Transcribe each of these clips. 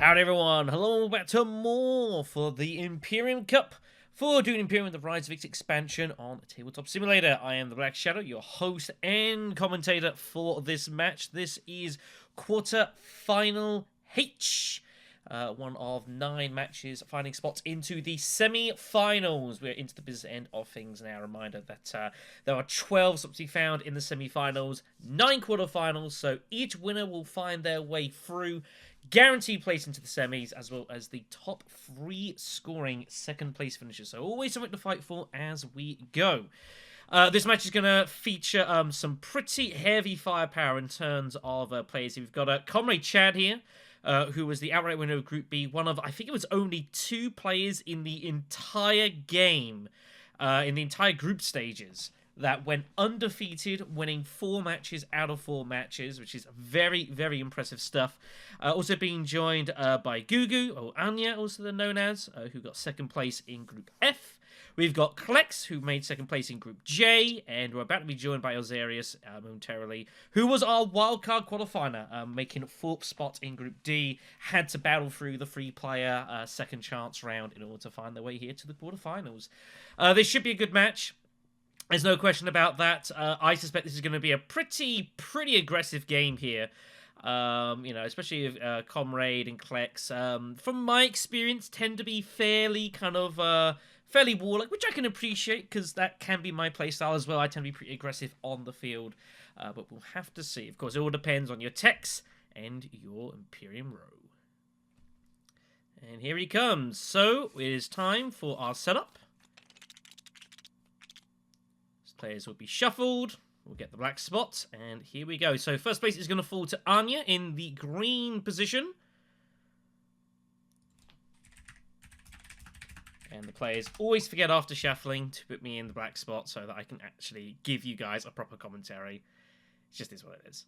Howdy everyone, hello, back to more for the Imperium Cup for Dune Imperium, the Rise of Ix expansion on Tabletop Simulator. I am the Black Shadow, your host and commentator for this match. This is quarter final H, one of 9 matches finding spots into the semi-finals. We're into the business end of things now. Reminder that there are 12 spots to be found in the semi-finals, 9 quarterfinals, so each winner will find their way through. Guaranteed place into the semis, as well as the top 3 scoring second place finishers. So always something to fight for as we go. This match is going to feature some pretty heavy firepower in terms of players. We've got Comrade Chad here, who was the outright winner of Group B. One of, I think it was only 2 players in the entire game, in the entire group stages, that went undefeated, winning 4 matches out of 4 matches, which is very, very impressive stuff. Also being joined by Gugu, or Anya, also known as, who got second place in Group F. We've got Clex, who made second place in Group J, and we're about to be joined by Elzarius momentarily, who was our wildcard qualifier, making 4th spot in Group D, had to battle through the 3-player second chance round in order to find their way here to the quarterfinals. This should be a good match. There's no question about that. I suspect this is going to be a pretty aggressive game here. Especially if Comrade and Clex, from my experience, tend to be fairly fairly warlike, which I can appreciate because that can be my playstyle as well. I tend to be pretty aggressive on the field, but we'll have to see. Of course, it all depends on your techs and your Imperium row. And here he comes. So it is time for our setup. Players will be shuffled. We'll get the black spot, and here we go. So first place is going to fall to Anya in the green position. And the players always forget after shuffling to put me in the black spot so that I can actually give you guys a proper commentary. It just is what it is.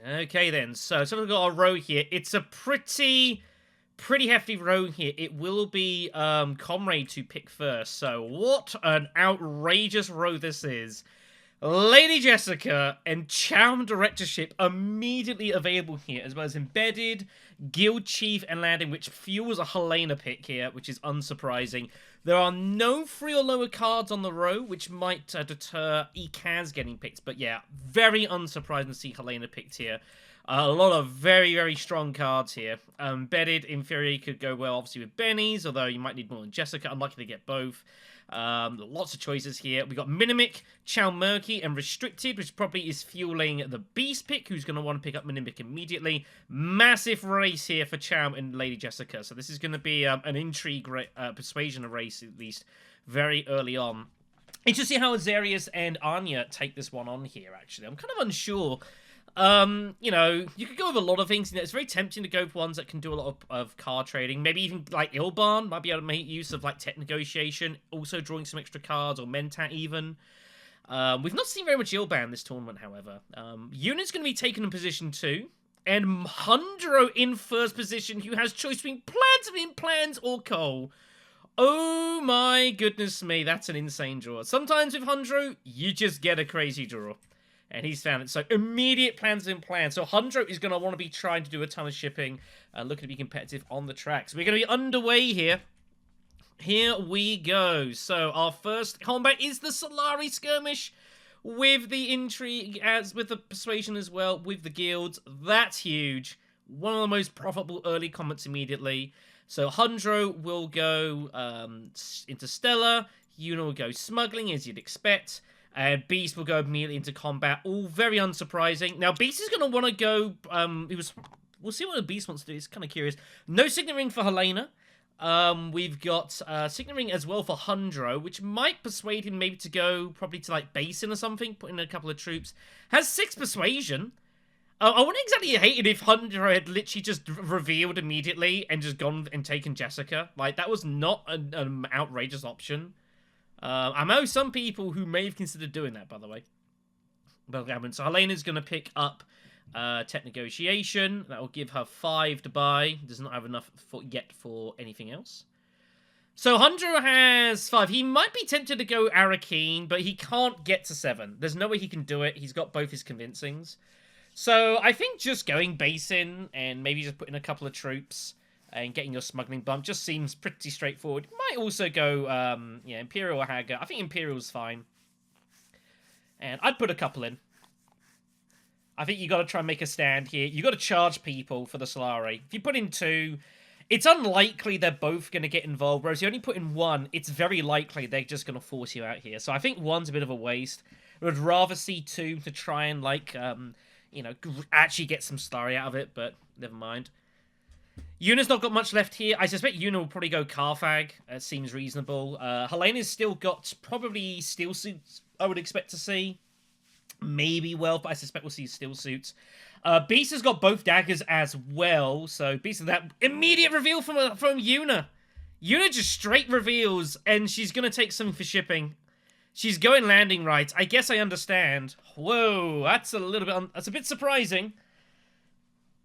Okay then, so we've got our row here. It's a pretty hefty row here. It will be Comrade to pick first. So what an outrageous row this is. Lady Jessica and Charm Directorship immediately available here, as well as Embedded, Guild Chief, and Landing, which fuels a Helena pick here, which is unsurprising. There are no 3 or lower cards on the row, which might deter Ekaz getting picked. But yeah, very unsurprising to see Helena picked here. A lot of very, very strong cards here. Embedded, in theory, could go well, obviously, with Benny's, although you might need more than Jessica. Unlikely to get both. Lots of choices here. We've got Minimic, Chow Murky, and Restricted, which probably is fueling the Beast pick, who's going to want to pick up Minimic immediately. Massive race here for Chow and Lady Jessica. So this is going to be an intrigue persuasion race, at least, very early on. Interesting how Elzarius and Anya take this one on here, actually. I'm kind of unsure. You could go with a lot of things. It's very tempting to go for ones that can do a lot of card trading. Maybe even like Ilban might be able to make use of like tech negotiation, also drawing some extra cards, or Mentat even. We've not seen very much Ilban this tournament, however. Unit's going to be taken in position 2. And Hundro in first position, who has choice between plans of implants or coal. Oh my goodness me, that's an insane draw. Sometimes with Hundro, you just get a crazy draw. And he's found it. So immediate plans in plan. So Hundro is going to want to be trying to do a ton of shipping. Looking to be competitive on the tracks. We're going to be underway here. Here we go. So our first combat is the Solari Skirmish. With the intrigue, as with the persuasion as well. With the guilds. That's huge. One of the most profitable early combats immediately. So Hundro will go Interstellar. Yuna will go Smuggling, as you'd expect. Beast will go immediately into combat. All very unsurprising. Now, Beast is going to want to go... We'll see what the Beast wants to do. It's kind of curious. No Signet Ring for Helena. We've got Signet Ring as well for Hundro, which might persuade him maybe to go probably to, like, Basin or something. Put in a couple of troops. Has 6 Persuasion. I wouldn't exactly hate it if Hundro had literally just revealed immediately and just gone and taken Jessica. Like, that was not an outrageous option. I know some people who may have considered doing that, by the way. But so Helena's going to pick up Tech Negotiation. That will give her 5 to buy. Does not have enough yet for anything else. So Hundro has 5. He might be tempted to go Arakeen, but he can't get to 7. There's no way he can do it. He's got both his convincings. So I think just going base in and maybe just putting a couple of troops and getting your smuggling bump just seems pretty straightforward. You might also go, yeah, Imperial or Hagar. I think Imperial's fine. And I'd put a couple in. I think you got to try and make a stand here. You got to charge people for the Solari. If you put in 2, it's unlikely they're both going to get involved. Whereas you only put in 1, it's very likely they're just going to force you out here. So I think 1's a bit of a waste. I would rather see 2 to try and, like, you know, actually get some Solari out of it, but never mind. Yuna's not got much left here. I suspect Yuna will probably go Carthag. It seems reasonable. Helena's still got probably steel suits, I would expect to see. Maybe Wealth, but I suspect we'll see steel suits. Beast has got both daggers as well, so Beast of that immediate reveal from Yuna. Yuna just straight reveals, and she's going to take something for shipping. She's going landing rights. I guess I understand. Whoa, that's a little bit... that's a bit surprising.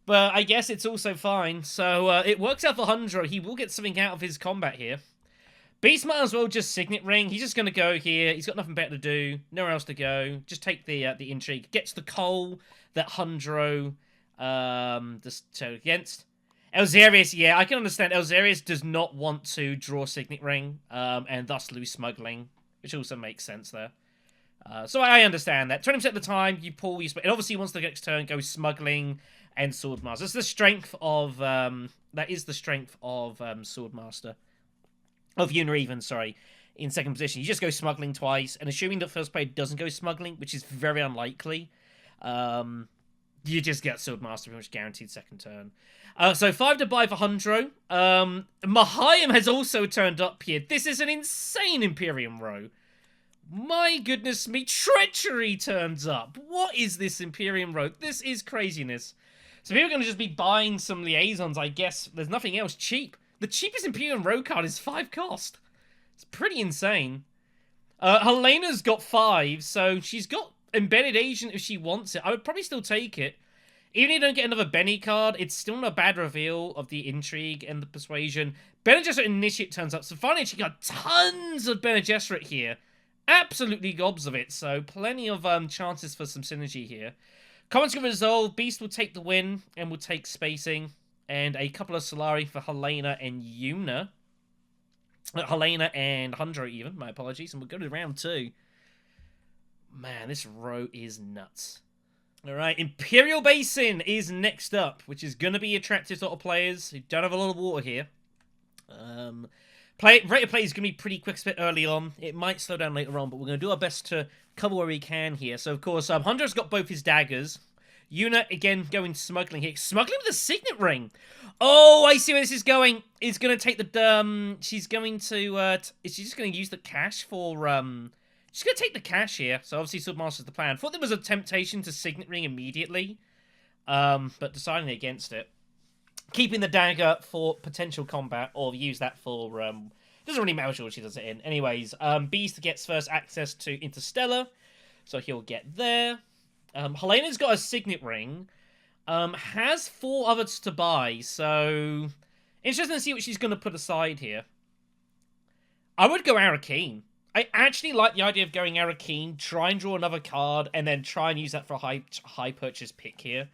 But I guess it's also fine. So it works out for Hundro. He will get something out of his combat here. Beast might as well just Signet Ring. He's just going to go here. He's got nothing better to do. Nowhere else to go. Just take the intrigue. Gets the coal that Hundro just so against. Elzarius, yeah, I can understand. Elzarius does not want to draw Signet Ring and thus lose smuggling, which also makes sense there. So I understand that. 20% of the time, you pull, you split. And obviously, once the next turn, go smuggling and Swordmaster. That's the strength of... that is the strength of Swordmaster. Of Yuna even, sorry, in second position. You just go smuggling twice, and assuming that first player doesn't go smuggling, which is very unlikely, you just get Swordmaster pretty much guaranteed second turn. So 5 to buy for Hundro. Mayhem has also turned up here. This is an insane Imperium row. My goodness me, Treachery turns up. What is this Imperium row? This is craziness. So people are going to just be buying some liaisons, I guess. There's nothing else cheap. The cheapest Imperium row card is 5 cost. It's pretty insane. Helena's got 5, so she's got Embedded Agent if she wants it. I would probably still take it. Even if you don't get another Benny card, it's still not a bad reveal of the Intrigue and the Persuasion. Bene Gesserit Initiate turns up, so finally she got tons of Bene Gesserit here. Absolutely gobs of it, so plenty of chances for some synergy here. Comments can resolve. Beast will take the win and will take spacing. And a couple of Solari for Helena and Yuna. Helena and Hundro even, my apologies. And we'll go to round 2. Man, this row is nuts. Alright, Imperial Basin is next up, which is going to be attractive to a lot of players who don't have a lot of water here. Rate of play is going to be pretty quick, a bit early on. It might slow down later on, but we're going to do our best to cover where we can here. So, of course, Hundro's got both his daggers. Yuna, again, going smuggling here. Smuggling with a Signet Ring. Oh, I see where this is going. It's going to take the... she's going to... is she just going to use the cash for... she's going to take the cash here. So, obviously, Swordmaster's the plan. I thought there was a temptation to Signet Ring immediately. But deciding against it. Keeping the dagger for potential combat. Or use that for... doesn't really matter what she does it in. Anyways, Beast gets first access to Interstellar. So, he'll get there. Helena's got a Signet Ring. Has 4 others to buy, so... Interesting to see what she's going to put aside here. I would go Arakeen. I actually like the idea of going Arakeen, try and draw another card, and then try and use that for a high purchase pick here.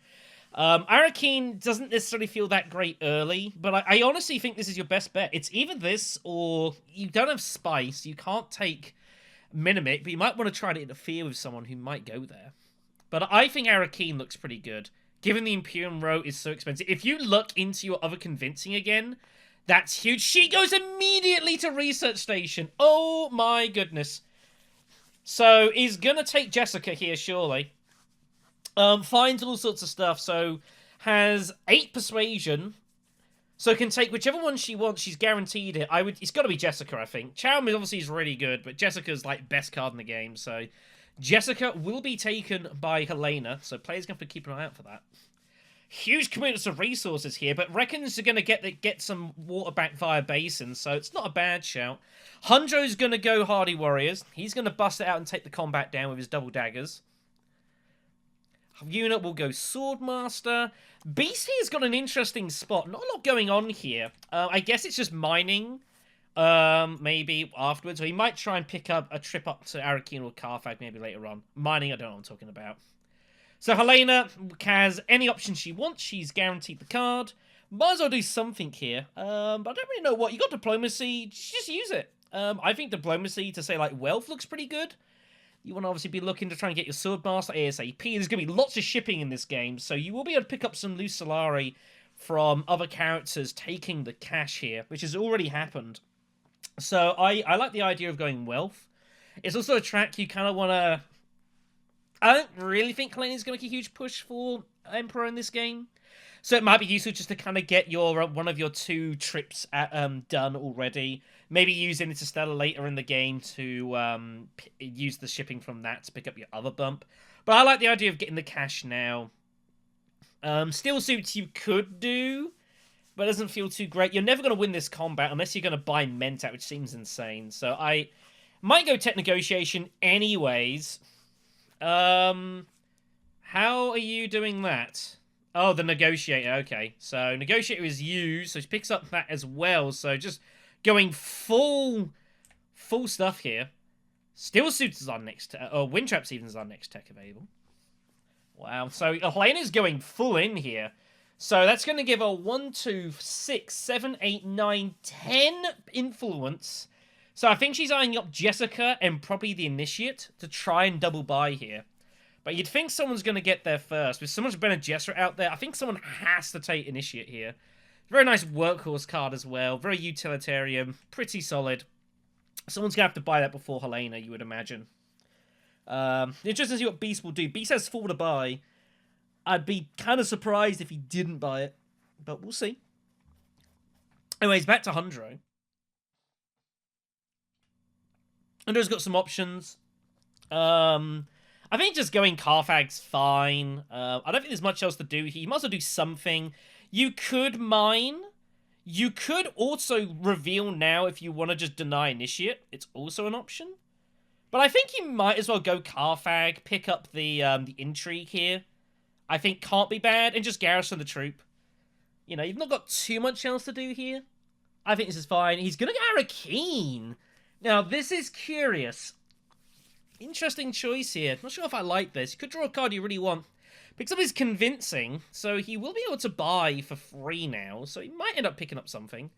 Arakeen doesn't necessarily feel that great early, but I honestly think this is your best bet. It's either this, or you don't have Spice, you can't take Minimic, but you might want to try to interfere with someone who might go there. But I think Arakeen looks pretty good, given the Imperium row is so expensive. If you look into your other convincing again, that's huge. She goes immediately to Research Station. Oh my goodness. So, he's going to take Jessica here, surely. Finds all sorts of stuff, so has 8 Persuasion. So can take whichever one she wants. She's guaranteed it. It's got to be Jessica, I think. Chaum obviously is really good, but Jessica's like best card in the game, so... Jessica will be taken by Helena, so players going to have to keep an eye out for that. Huge commitments of resources here, but reckons they're going to get some water back via Basin, so it's not a bad shout. Hundro's going to go Hardy Warriors. He's going to bust it out and take the combat down with his double daggers. Yuna will go Swordmaster. Beast here's got an interesting spot. Not a lot going on here. I guess it's just mining. Maybe afterwards. Or he might try and pick up a trip up to Arakeen or Carthag maybe later on. Mining, I don't know what I'm talking about. So Helena has any option she wants. She's guaranteed the card. Might as well do something here. But I don't really know what. You got diplomacy. Just use it. I think diplomacy to say, like, wealth looks pretty good. You want to obviously be looking to try and get your Swordmaster ASAP. There's going to be lots of shipping in this game, so you will be able to pick up some loose Solari from other characters taking the cash here, which has already happened. So I like the idea of going wealth. It's also a track you kind of want to... I don't really think Helena's going to make a huge push for Emperor in this game. So it might be useful just to kind of get your one of your 2 trips done already. Maybe use Interstellar later in the game to use the shipping from that to pick up your other bump. But I like the idea of getting the cash now. Steel suits you could do, but it doesn't feel too great. You're never going to win this combat unless you're going to buy Mentat, which seems insane. So I might go tech negotiation anyways. How are you doing that? Oh, the negotiator. Okay, so negotiator is used, so she picks up that as well. So just going full stuff here. Steel suits is our next, wind traps even is our next tech available. Wow. So Helena's going full in here. So that's going to give her 1, 2, 6, 7, 8, 9, 10 influence. So I think she's eyeing up Jessica and probably the Initiate to try and double buy here. But you'd think someone's going to get there first. With so much Bene Gesserit out there, I think someone has to take Initiate here. Very nice workhorse card as well. Very utilitarian. Pretty solid. Someone's going to have to buy that before Helena, you would imagine. Interesting to see what Beast will do. Beast has 4 to buy. I'd be kind of surprised if he didn't buy it. But we'll see. Anyways, back to Hundro. Hundro's got some options. I think just going Carthag's fine. I don't think there's much else to do here. You might as well do something. You could mine. You could also reveal now if you want to just deny Initiate. It's also an option. But I think you might as well go Carthag, pick up the Intrigue here. I think can't be bad, and just garrison the troop. You know, you've not got too much else to do here. I think this is fine. He's going to go Arakeen. Now, this is curious. Interesting choice here. Not sure if I like this. You could draw a card you really want. Picks up his Convincing, so he will be able to buy for free now, so he might end up picking up something.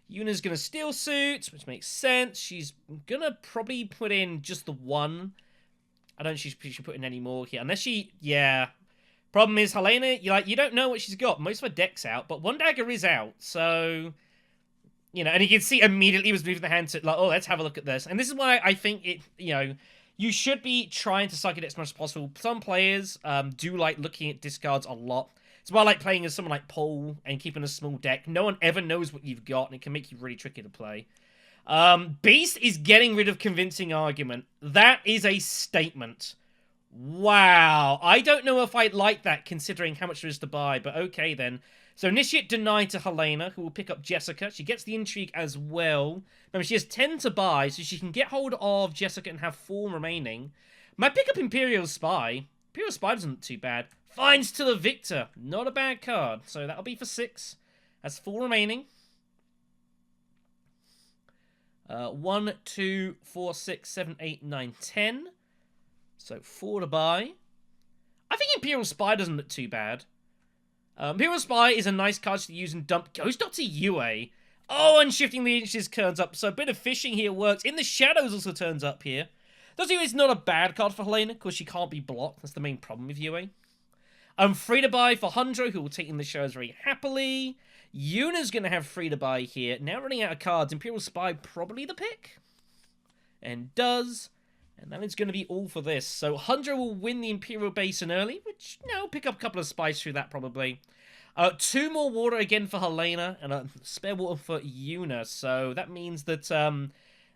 Yuna's going to Steel Suit, which makes sense. She's going to probably put in just the 1. I don't think she should put in any more here. Unless she... Yeah. Problem is, Helena, you don't know what she's got. Most of her deck's out, but 1 dagger is out, so... You know, and you can see immediately he was moving the hand to, like, oh, let's have a look at this. And this is why I think it, you know... You should be trying to suck it as much as possible. Some players do like looking at discards a lot. It's why I like playing as someone like Paul and keeping a small deck. No one ever knows what you've got, and it can make you really tricky to play. Beast is getting rid of Convincing Argument. That is a statement. Wow. I don't know if I'd like that, considering how much there is to buy, but okay then. So Initiate denied to Helena, who will pick up Jessica. She gets the Intrigue as well. Remember, she has 10 to buy, so she can get hold of Jessica and have 4 remaining. Might pick up Imperial Spy. Imperial Spy doesn't look too bad. Finds to the Victor. Not a bad card. So that'll be for 6. That's 4 remaining. 1, 2, 4, 6, 7, 8, 9, 10. So 4 to buy. I think Imperial Spy doesn't look too bad. Imperial Spy is a nice card to use and dump. Goes Dr. Yue. Oh, and Shifting the Inches turns up. So a bit of fishing here works. In the Shadows also turns up here. Dr. Yue is not a bad card for Helena, because she can't be blocked. That's the main problem with Yue. Free to buy for Hundro, who will take in the Shadows very happily. Yuna's going to have free to buy here. Now running out of cards. Imperial Spy probably the pick. And does. And that is going to be all for this. So Hundro will win the Imperial Basin early, which, you know, pick up a couple of spies through that probably. 2 more water again for Helena, and a spare water for Yuna. So that means that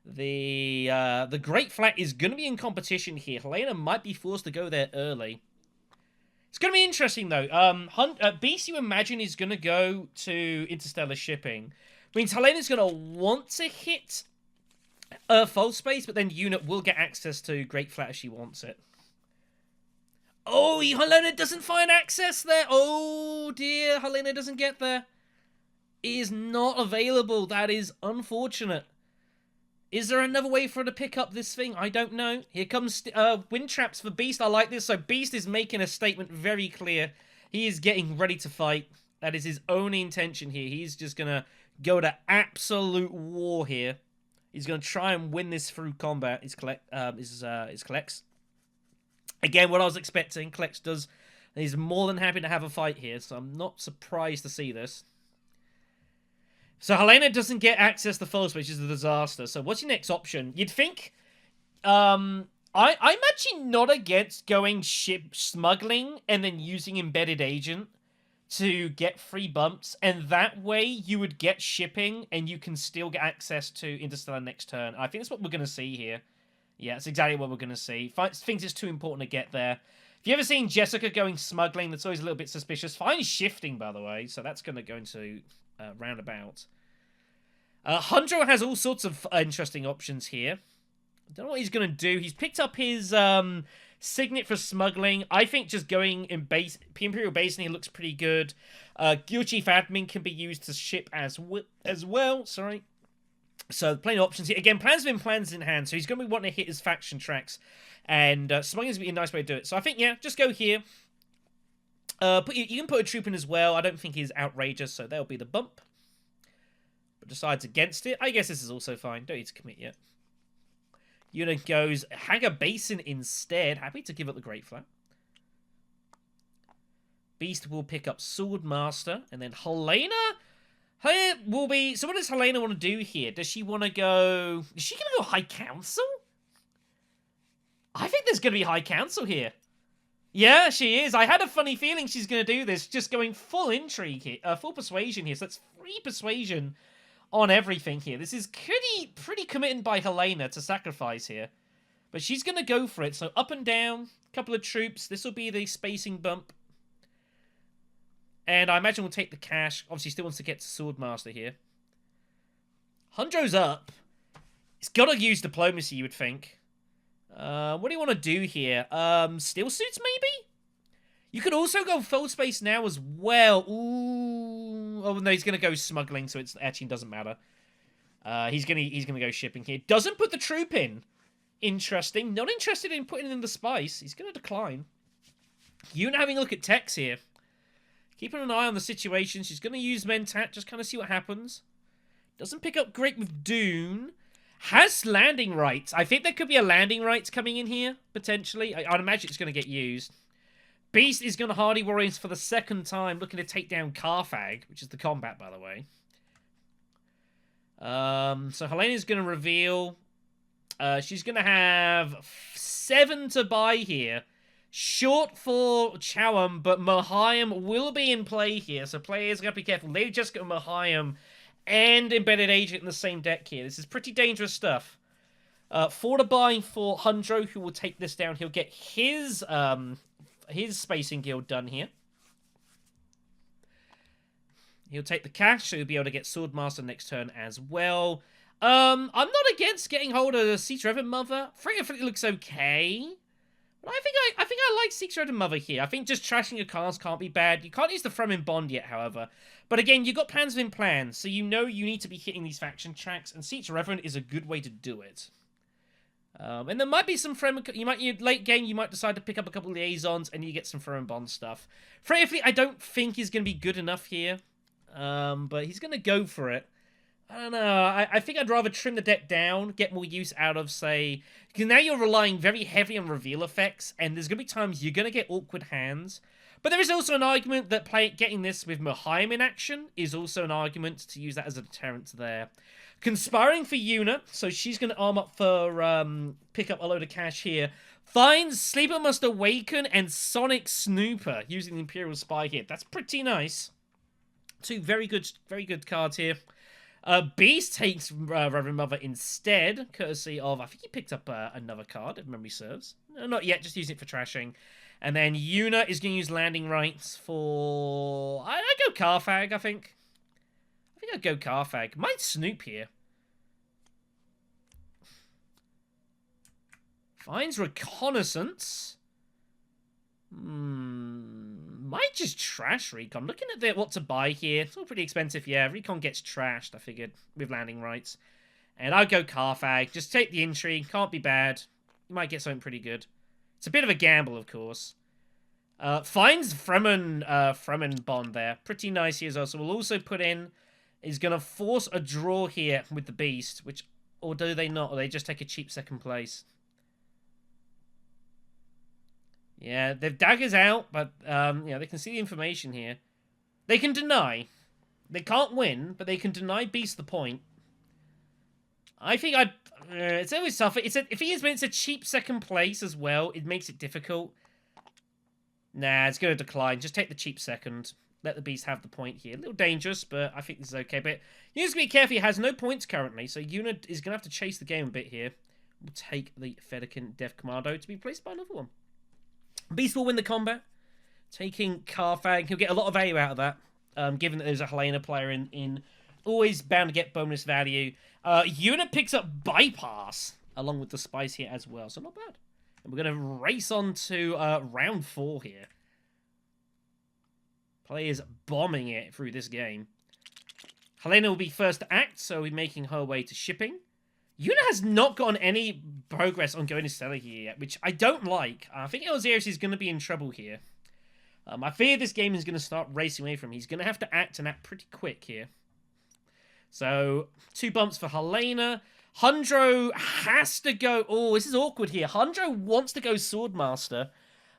the Great Flat is going to be in competition here. Helena might be forced to go there early. It's going to be interesting, though. Beast, you imagine, is going to go to Interstellar Shipping. Means Helena's going to want to hit False Space, but then Unit will get access to Great Flat if she wants it. Oh, Helena doesn't find access there. Oh, dear. Helena doesn't get there. It is not available. That is unfortunate. Is there another way for her to pick up this thing? I don't know. Here comes wind traps for Beast. I like this. So Beast is making a statement very clear. He is getting ready to fight. That is his only intention here. He's just going to go to absolute war here. He's going to try and win this through combat. Is Clex. Again, what I was expecting. Clex does. He's more than happy to have a fight here. So I'm not surprised to see this. So Helena doesn't get access to False, which is a disaster. So what's your next option? You'd think... I'm actually not against going ship smuggling and then using Embedded Agent to get free bumps. And that way you would get shipping and you can still get access to Interstellar next turn. I think that's what we're going to see here. Yeah, that's exactly what we're going to see. Thinks it's too important to get there. If you ever seen Jessica going smuggling, that's always a little bit suspicious. Fine shifting, by the way. So that's going to go into... roundabout. Hundro has all sorts of interesting options here. I don't know what he's going to do. He's picked up his signet for smuggling. I think just going in Imperial Basin here looks pretty good. Guild Chief Admin can be used to ship as well. Sorry. So plenty of options here. Again, plans within plans in hand. So he's going to be wanting to hit his faction tracks. And smuggling is going to be a nice way to do it. So I think, yeah, just go here. You can put a troop in as well. I don't think he's outrageous, so that'll be the bump. But decides against it. I guess this is also fine. Don't need to commit yet. Yuna goes Hanger Basin instead. Happy to give up the Great Flat. Beast will pick up Swordmaster. And then Helena will be... So what does Helena want to do here? Does she want to go... Is she going to go High Council? I think there's going to be High Council here. Yeah, she is. I had a funny feeling she's going to do this. Just going full intrigue here. Full persuasion here. So that's free persuasion on everything here. This is pretty committed by Helena to sacrifice here. But she's going to go for it. So up and down. Couple of troops. This will be the spacing bump. And I imagine we'll take the cash. Obviously, still wants to get to Swordmaster here. Hundro's up. He's got to use diplomacy, you would think. What do you want to do here? Steel suits, maybe? You could also go full space now as well. Ooh. Oh, no, he's going to go smuggling, so it actually doesn't matter. He's gonna go shipping here. Doesn't put the troop in. Interesting. Not interested in putting in the spice. He's going to decline. Yuna having a look at techs here. Keeping an eye on the situation. She's going to use Mentat, just kind of see what happens. Doesn't pick up great with Dune. Has landing rights. I think there could be a landing rights coming in here, potentially. I'd imagine it's going to get used. Beast is going to Hardy Warriors for the second time, looking to take down Carthag, which is the combat, by the way. So Helena's going to reveal. She's going to have 7 to buy here. Short for Chowam, but Mahayam will be in play here, so players got to be careful. Lady Jessica and Mahayam and Embedded Agent in the same deck here. This is pretty dangerous stuff. 4 to buy for Hundro, who will take this down. He'll get his Spacing Guild done here. He'll take the cash, so he'll be able to get Swordmaster next turn as well. I'm not against getting hold of the Seat Revan Mother. Frankly, it looks okay. But I think I like Seat Revan Mother here. I think just trashing your cards can't be bad. You can't use the Fremen Bond yet, however. But again, you've got plans within plans, so you know you need to be hitting these faction tracks, and Seat Revan is a good way to do it. And there might be some Fremen... late game, you might decide to pick up a couple of liaisons, and you get some Fremen Bond stuff. Frankly, I don't think he's going to be good enough here. But he's going to go for it. I don't know. I think I'd rather trim the deck down, get more use out of, say... Because now you're relying very heavy on reveal effects, and there's going to be times you're going to get awkward hands. But there is also an argument that getting this with Mahayam in action is also an argument to use that as a deterrent there. Conspiring for Yuna, so she's going to arm up for pick up a load of cash here. Finds Sleeper Must Awaken and Sonic Snooper using the Imperial Spy here. That's pretty nice. 2 very good cards here. Beast takes Reverend Mother instead, courtesy of... I think he picked up another card, if memory serves. No, not yet, just using it for trashing. And then Yuna is going to use landing rights for... I'd go Carthag, I think. I think I'd go Carthag. Might Snoop here. Finds Reconnaissance. Might just trash Recon. Looking at what to buy here. It's all pretty expensive, yeah. Recon gets trashed, I figured, with landing rights. And I'd go Carfag. Just take the intrigue. Can't be bad. You might get something pretty good. It's a bit of a gamble, of course. Finds Fremen Bond there. Pretty nice here as well. So we'll also put in... Is going to force a draw here with the Beast. Which... Or do they not? Or they just take a cheap second place? Yeah, they've daggers out. But, they can see the information here. They can deny. They can't win. But they can deny Beast the point. I think I'd... it's always tough. It's a cheap second place as well. It makes it difficult. Nah, it's going to decline. Just take the cheap second. Let the Beast have the point here. A little dangerous, but I think this is okay. But you have to be careful. He has no points currently, so Una is going to have to chase the game a bit here. We'll take the Federican Death Commando to be replaced by another one. Beast will win the combat. Taking Carfag. He'll get a lot of value out of that, given that there's a Helena player in. Always bound to get bonus value. Una picks up Bypass, along with the Spice here as well, so not bad. And we're going to race on to round 4 here. Players bombing it through this game. Helena will be first to act, so we're making her way to shipping. Una has not gotten any progress on going to Stella here yet, which I don't like. I think Elzarius is going to be in trouble here. I fear this game is going to start racing away from him. He's going to have to act and act pretty quick here. So, 2 bumps for Helena. Hundro has to go... Oh, this is awkward here. Hundro wants to go Swordmaster,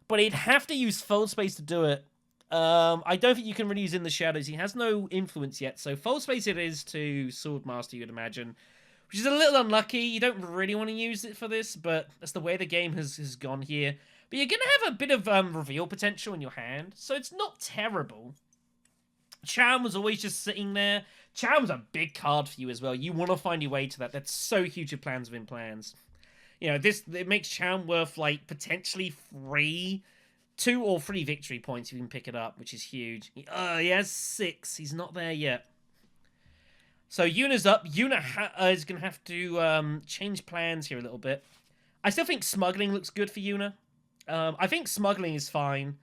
but he'd have to use Fold Space to do it. I don't think you can really use In the Shadows. He has no influence yet, so Fold Space it is to Swordmaster, you'd imagine. Which is a little unlucky. You don't really want to use it for this, but that's the way the game has gone here. But you're going to have a bit of reveal potential in your hand, so it's not terrible. Charm was always just sitting there. Charm's a big card for you as well. You want to find your way to that. That's so huge of plans within plans. You know, it makes Charm worth, like, potentially 2 or 3 victory points if you can pick it up, which is huge. He has 6. He's not there yet. So Una's up. Una is going to have to change plans here a little bit. I still think Smuggling looks good for Una. I think Smuggling is fine.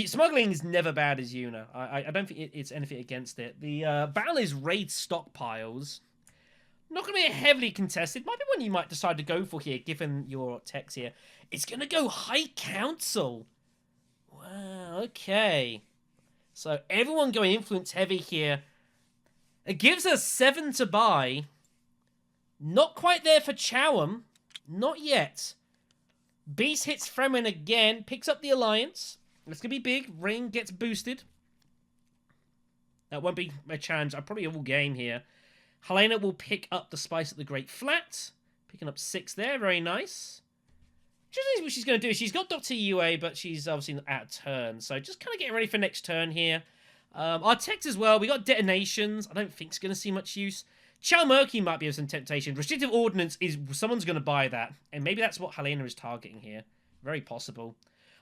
Smuggling is never bad as Una. I don't think it's anything against it. The battle is raid stockpiles. Not going to be heavily contested. Might be one you might decide to go for here, given your text here. It's going to go High Council. Wow, okay. So everyone going influence heavy here. It gives us 7 to buy. Not quite there for Chowam. Not yet. Beast hits Fremen again. Picks up the Alliance. It's going to be big. Ring gets boosted. That won't be a challenge. I probably will game here. Helena will pick up the Spice at the Great Flat. Picking up 6 there. Very nice. Just what she's going to do. She's got Dr. UA, but she's obviously out of turn. So just kind of getting ready for next turn here. Our text as well. We got Detonations. I don't think it's going to see much use. Chalmurky might be of some temptation. Restrictive Ordnance is... Someone's going to buy that. And maybe that's what Helena is targeting here. Very possible.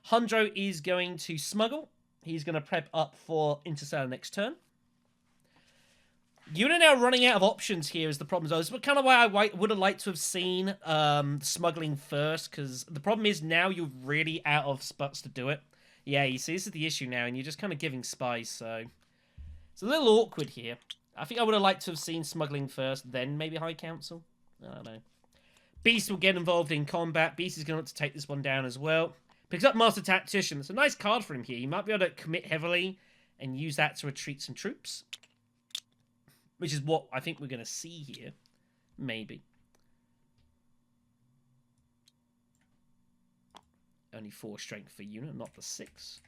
Hundro is going to smuggle. He's going to prep up for Interstellar next turn. Una now running out of options here is the problem. That's kind of why I would have liked to have seen smuggling first, because the problem is now you're really out of spots to do it. Yeah, you see, this is the issue now, and you're just kind of giving spice, so... It's a little awkward here. I think I would have liked to have seen smuggling first, then maybe High Council. I don't know. Beast will get involved in combat. Beast is going to want to take this one down as well. Picks up Master Tactician. It's a nice card for him here. You might be able to commit heavily and use that to retreat some troops. Which is what I think we're going to see here. Maybe. Only 4 strength for Una, not the 6.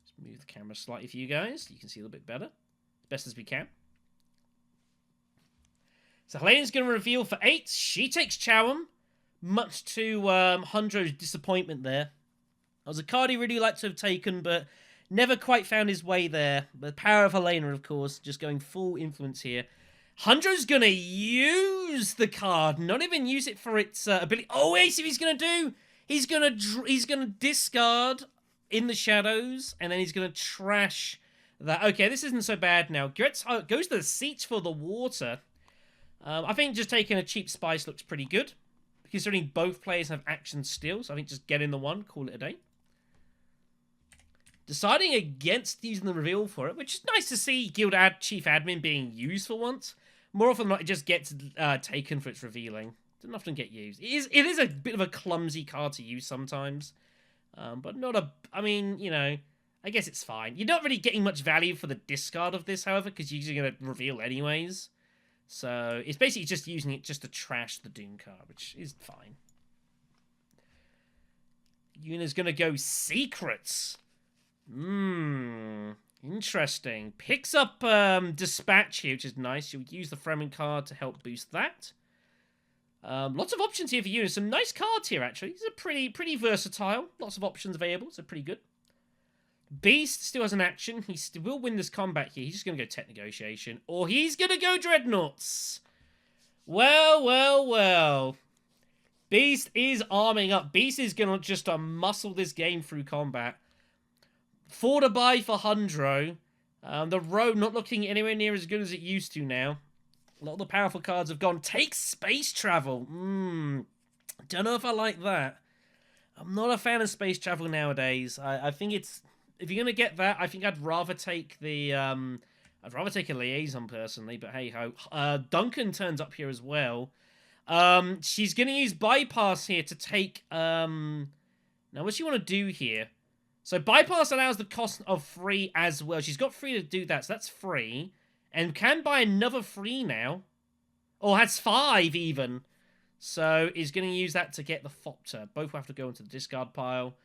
Let's move the camera slightly for you guys. You can see a little bit better. As best as we can. So Helena's going to reveal for 8. She takes Chowam. Much to Hundro's disappointment there. That was a card he really liked to have taken, but never quite found his way there. The power of Helena, of course, just going full influence here. Hundro's going to use the card, not even use it for its ability. Oh, wait, see what he's going to do? He's going to discard In the Shadows, and then he's going to trash that. Okay, this isn't so bad now. Goes to the Siege for the Water. I think just taking a cheap spice looks pretty good. Considering both players have action still, so I think just get in the one, call it a day. Deciding against using the reveal for it, which is nice to see Guild Chief Admin being used for once. More often than not, it just gets taken for its revealing. Doesn't often get used. It is a bit of a clumsy card to use sometimes. But not a... I mean, you know, I guess it's fine. You're not really getting much value for the discard of this, however, because you're usually going to reveal anyways. So it's basically just using it just to trash the Dune card, which is fine. Yuna's going to go Secrets. Interesting. Picks up Dispatch here, which is nice. You'll use the Fremen card to help boost that. Lots of options here for Yuna. Some nice cards here, actually. These are pretty versatile. Lots of options available, so pretty good. Beast still has an action. He still will win this combat here. He's just going to go Tech Negotiation. Or he's going to go Dreadnoughts. Well, well, well. Beast is arming up. Beast is going to just muscle this game through combat. 4 to buy for Hundro. The road not looking anywhere near as good as it used to now. A lot of the powerful cards have gone. Take space travel. Don't know if I like that. I'm not a fan of space travel nowadays. I think it's... If you're going to get that, I think I'd rather take the... I'd rather take a liaison, personally, but hey-ho. Duncan turns up here as well. She's going to use Bypass here to take... Now, what's she want to do here? So, Bypass allows the cost of 3 as well. She's got 3 to do that, so that's free. And can buy another 3 now. Or has 5, even. So, is going to use that to get the Thopter. Both will have to go into the discard pile.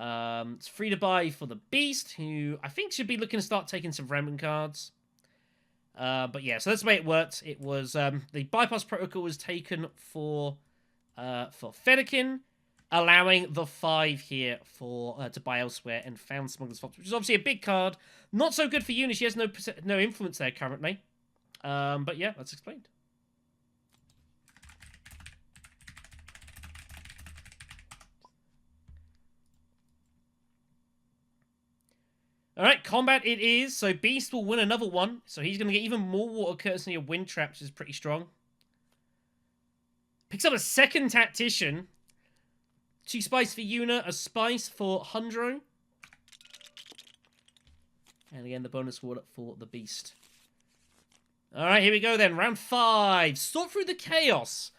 It's free to buy for the Beast, who I think should be looking to start taking some Fremen cards. But yeah, so that's the way it worked. It was, the Bypass Protocol was taken for Fedaykin, allowing the 5 here for to buy elsewhere, and found Smorgasbord, which is obviously a big card. Not so good for Yuna. She has no influence there currently. But yeah, that's explained. Alright, combat it is. So Beast will win another one. So he's going to get even more water courtesy of Wind Traps, which is pretty strong. Picks up a second Tactician. 2 spice for Yuna, a spice for Hundro. And again, the bonus water for the Beast. Alright, here we go then. Round 5. Sort through the chaos.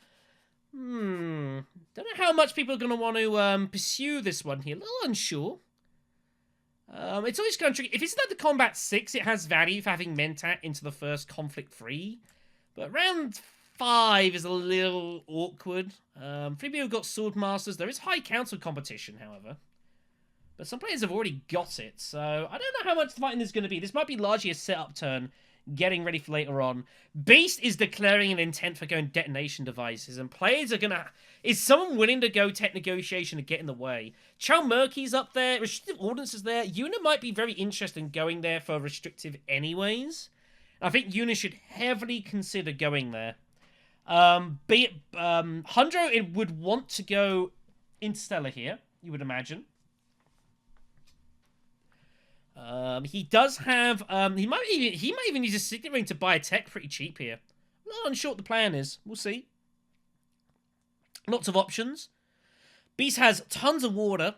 Don't know how much people are going to want to pursue this one here. A little unsure. It's always kind of tricky. If it's like the Combat 6, it has value for having Mentat into the first Conflict 3. But round 5 is a little awkward. 3 people have got Sword Masters. There is high council competition, however. But some players have already got it, so I don't know how much fighting there's going to be. This might be largely a setup turn, getting ready for later on. Beast is declaring an intent for going detonation devices, and players are going to... Is someone willing to go Tech Negotiation and get in the way? Chow Murky's up there, Restrictive Ordnance is there. Yuna might be very interested in going there for Restrictive anyways. I think Yuna should heavily consider going there. Hundro it would want to go Interstellar here, you would imagine. He does have, he might even use a Signet Ring to buy a tech pretty cheap here. I'm not unsure what the plan is. We'll see. Lots of options. Beast has tons of water,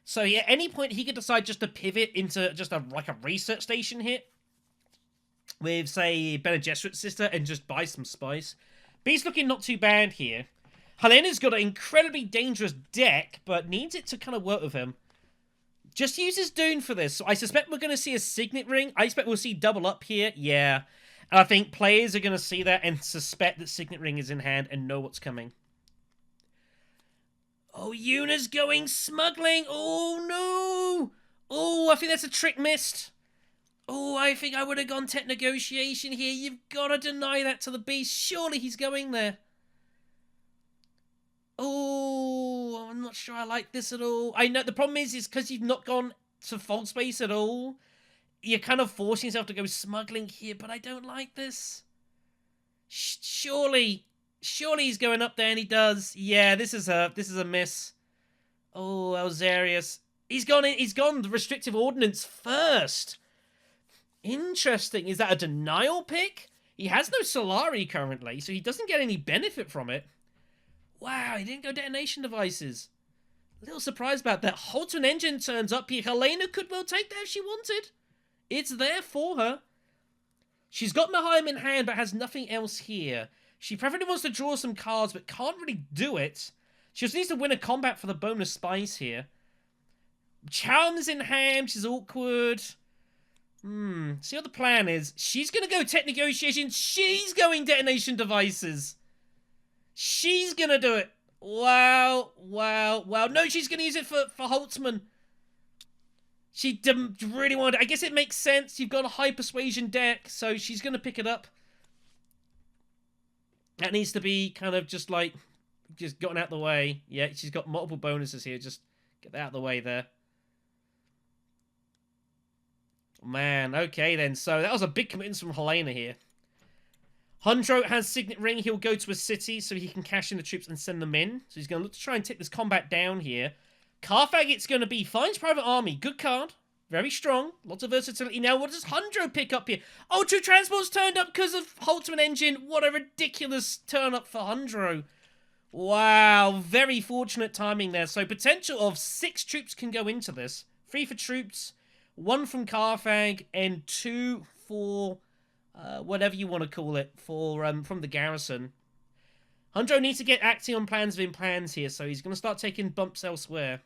so at any point he could decide just to pivot into just like a research station here with, say, Bene Gesserit's sister and just buy some spice. Beast looking not too bad here. Helena's got an incredibly dangerous deck, but needs it to kind of work with him. Just uses Dune for this. So I suspect we're going to see a Signet Ring. I expect we'll see double up here. Yeah. And I think players are going to see that and suspect that Signet Ring is in hand and know what's coming. Oh, Yuna's going smuggling. Oh, no. Oh, I think that's a trick missed. Oh, I think I would have gone Tech Negotiation here. You've got to deny that to the Beast. Surely he's going there. Oh, I'm not sure I like this at all. I know the problem is because you've not gone to False Space at all. You're kind of forcing yourself to go smuggling here, but I don't like this. Surely he's going up there, and he does. Yeah, this is a miss. Oh, Elzarius. He's gone the Restrictive Ordnance first. Interesting. Is that a denial pick? He has no Solari currently, so he doesn't get any benefit from it. Wow, he didn't go detonation devices. A little surprised about that. Holton Engine turns up here. Helena could well take that if she wanted. It's there for her. She's got mayhem in hand, but has nothing else here. She preferably wants to draw some cards, but can't really do it. She just needs to win a combat for the bonus spice here. Charms in hand, she's awkward. See what the plan is. She's going to go tech negotiation. She's going detonation devices. She's going to do it. Wow. No, she's going to use it for Holtzman. She didn't really want it. I guess it makes sense. You've got a high persuasion deck, so she's going to pick it up. That needs to be kind of just like, just gotten out of the way. Yeah, she's got multiple bonuses here. Just get that out of the way there. Man, okay then. So that was a big commitment from Helena here. Hundro has Signet Ring. He'll go to a city so he can cash in the troops and send them in. So he's going to look to try and take this combat down here. Carthage, it's going to be finds private army. Good card. Very strong. Lots of versatility. Now, what does Hundro pick up here? Oh, 2 transports turned up because of Holtzman engine. What a ridiculous turn up for Hundro. Wow. Very fortunate timing there. So potential of 6 troops can go into this. 3 for troops, 1 from Carthage, and 2 for whatever you want to call it for from the garrison. Hundro needs to get acting on plans within plans here, so he's going to start taking bumps elsewhere.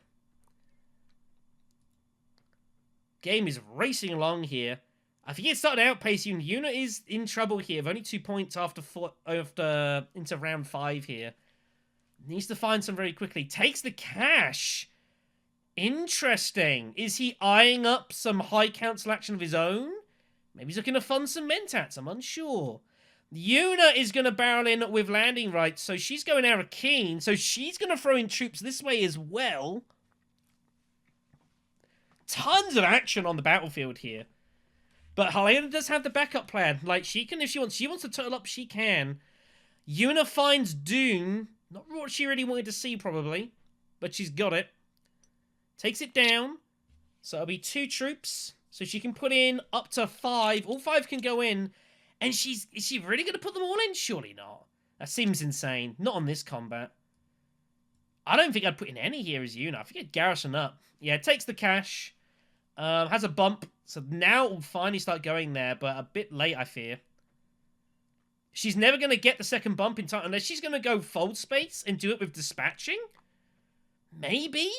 Game is racing along here. I think it started outpacing. Una is in trouble here. With only 2 points after into round 5 here. Needs to find some very quickly. Takes the cash. Interesting. Is he eyeing up some high council action of his own? Maybe he's looking to fund some mentats. I'm unsure. Una is going to barrel in with landing rights, so she's going out of keen. So she's going to throw in troops this way as well. Tons of action on the battlefield here. But Helena does have the backup plan. Like, she can, if she wants to total up, she can. Una finds Dune. Not what she really wanted to see, probably. But she's got it. Takes it down. So it'll be 2 troops. So she can put in up to 5. All 5 can go in. And is she really going to put them all in? Surely not. That seems insane. Not on this combat. I don't think I'd put in any here as Una. I think I'd garrison up. Yeah, it takes the cash. Has a bump. So now it'll finally start going there, but a bit late, I fear. She's never going to get the second bump in time unless she's going to go fold space and do it with dispatching. Maybe?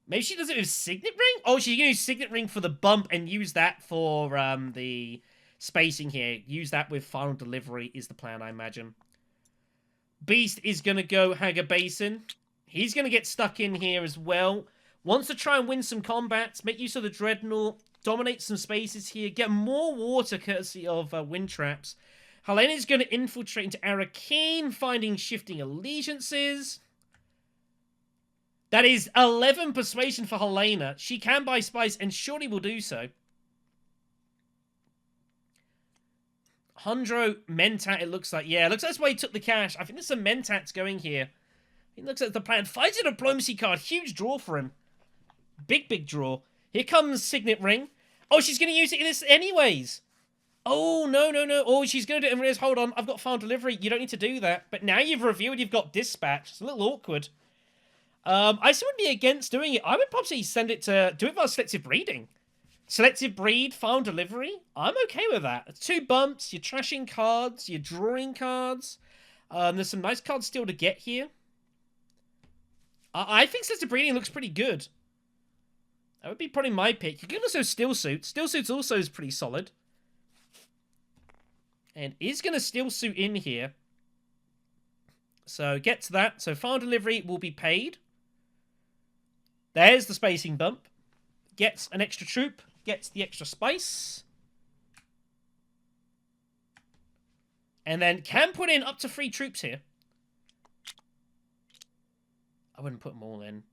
Maybe she does it with Signet Ring? Oh, she's going to use Signet Ring for the bump and use that for the spacing here. Use that with final delivery is the plan, I imagine. Beast is going to go Hager Basin. He's going to get stuck in here as well. Wants to try and win some combats, make use of the Dreadnought, dominate some spaces here, get more water courtesy of wind traps. Helena is going to infiltrate into Arakeen, finding shifting allegiances. That is 11 persuasion for Helena. She can buy spice and surely will do so. Hundro Mentat, it looks like. Yeah, it looks like that's why he took the cash. I think there's some Mentats going here. It looks like the plan. Finds a diplomacy card. Huge draw for him. Big draw. Here comes Signet Ring. Oh, she's going to use it in this anyways. Oh, no. Oh, she's going to do it. Hold on. I've got final delivery. You don't need to do that. But now you've revealed you've got dispatch. It's a little awkward. I still wouldn't be against doing it. I would probably send it to... Do it via selective breeding. Selective breed, final delivery. I'm okay with that. It's 2 bumps. You're trashing cards. You're drawing cards. There's some nice cards still to get here. I think selective breeding looks pretty good. That would be probably my pick. You can also Steel Suit. Steel Suits also is pretty solid. And is going to Steel Suit in here. So get to that. So final delivery will be paid. There's the spacing bump. Gets an extra troop. Gets the extra spice. And then can put in up to 3 troops here. I wouldn't put them all in.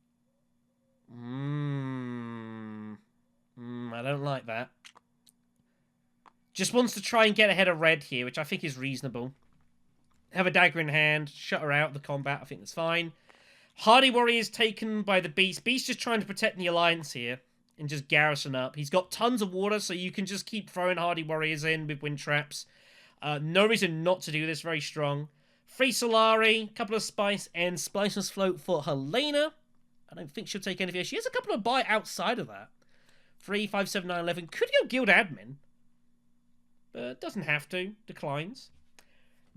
I don't like that. Just wants to try and get ahead of red here, which I think is reasonable. Have a dagger in hand, shut her out of the combat. I think that's fine. Hardy Warriors taken by the Beast. Beast just trying to protect the Alliance here and just garrison up. He's got tons of water, so you can just keep throwing Hardy Warriors in with wind traps. No reason not to do this. Very strong. 3 Solari, couple of spice, and Splicer's Float for Helena. I don't think she'll take anything. She has a couple of buy outside of that. 3, 5, 7, 9, 11. Could go Guild Admin. but doesn't have to. Declines.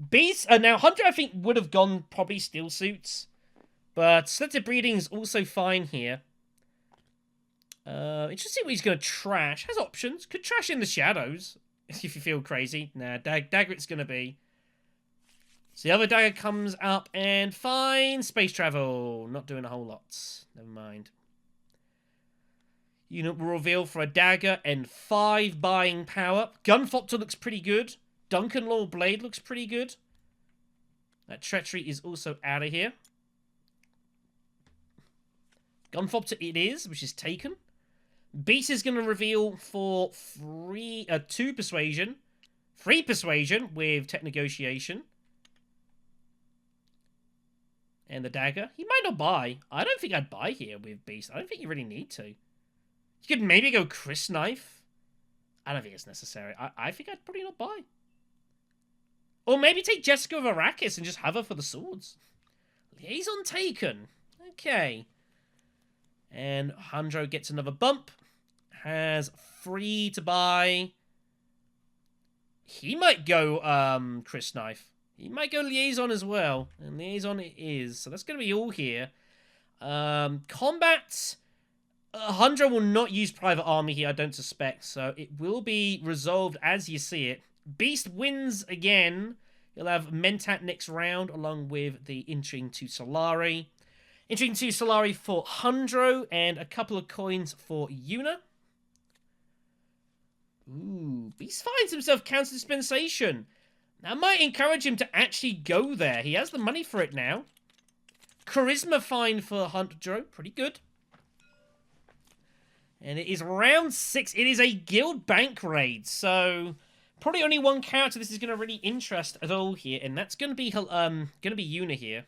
Beast, now Hunter I think would have gone probably steel suits, but selective breeding is also fine here. Interesting what he's going to trash. Has options. Could trash in the shadows if you feel crazy. Nah, dagger it's going to be. So the other dagger comes up and fine. Space travel. Not doing a whole lot. Never mind. Unit will reveal for a dagger and 5 buying power. Gunfopter looks pretty good. Duncan Law Blade looks pretty good. That treachery is also out of here. Gunfopter it is, which is taken. Beast is going to reveal for 2 persuasion. 3 persuasion with tech negotiation. And the dagger. He might not buy. I don't think I'd buy here with Beast. I don't think you really need to. You could maybe go Chris Knife. I don't think it's necessary. I think I'd probably not buy. Or maybe take Jessica of Arrakis and just have her for the swords. Liaison taken. Okay. And Handro gets another bump. Has 3 to buy. He might go Chris Knife. He might go Liaison as well. And Liaison it is. So that's going to be all here. Combat. Handro will not use Private Army here, I don't suspect. So it will be resolved as you see it. Beast wins again. He'll have Mentat next round, along with the Intrigue to Solari. Intrigue to Solari for Handro, and a couple of coins for Una. Ooh, Beast finds himself Counter Dispensation. That might encourage him to actually go there. He has the money for it now. Charisma fine for Handro, pretty good. And it is round 6. It is a guild bank raid, so probably only one character this is going to really interest at all here, and that's going to be Una here.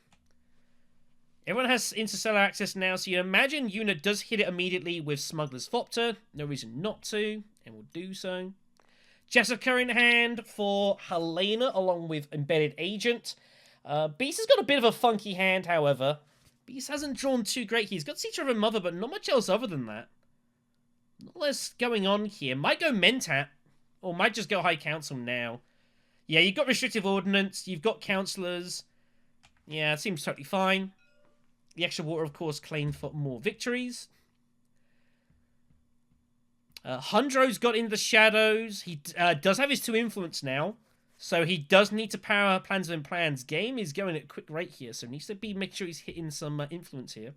Everyone has interstellar access now, so you imagine Una does hit it immediately with Smuggler's Thopter. No reason not to, and will do so. Jessica in hand for Helena, along with Embedded Agent. Beast has got a bit of a funky hand, however. Beast hasn't drawn too great. He's got Teacher of a Mother, but not much else other than that. Not less going on here. Might go Mentat, or might just go High Council now. Yeah, you've got Restrictive Ordnance, you've got Councillors. Yeah, it seems totally fine. The extra water, of course, claimed for more victories. Handro's got in the shadows. He does have his 2 influence now, so he does need to power Plans within Plans. Game is going at a quick rate here, so needs to make sure he's hitting some influence here.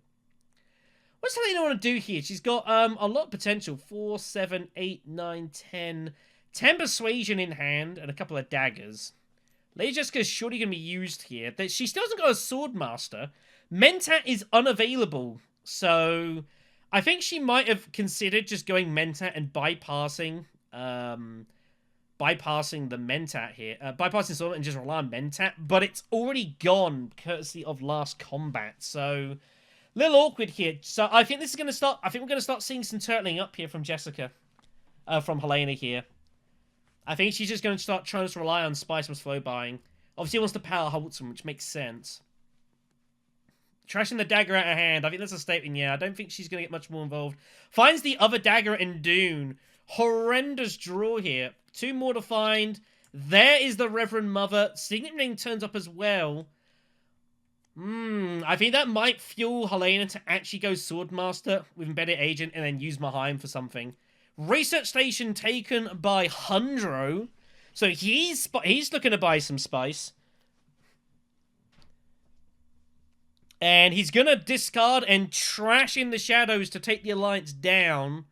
What's Helena want to do here? She's got a lot of potential. 4, 7, 8, 9, 10. 10 persuasion in hand and a couple of daggers. Lady Jessica's surely going to be used here. She still hasn't got a sword master. Mentat is unavailable, so I think she might have considered just going Mentat and bypassing the Mentat here. Bypassing sword and just rely on Mentat, but it's already gone courtesy of last combat, so a little awkward here. So I think this is going to start. I think we're going to start seeing some turtling up here from Jessica, from Helena here. I think she's just going to start trying to rely on Spiceman's flow buying. Obviously, he wants to power Holtzman, which makes sense. Trashing the dagger out of hand. I think that's a statement, yeah. I don't think she's going to get much more involved. Finds the other dagger in Dune. Horrendous draw here. 2 more to find. There is the Reverend Mother. Signet Ring turns up as well. I think that might fuel Helena to actually go Swordmaster with Embedded Agent and then use Mahaim for something. Research Station taken by Handro. So he's looking to buy some spice. And he's going to discard and trash in the shadows to take the Alliance down.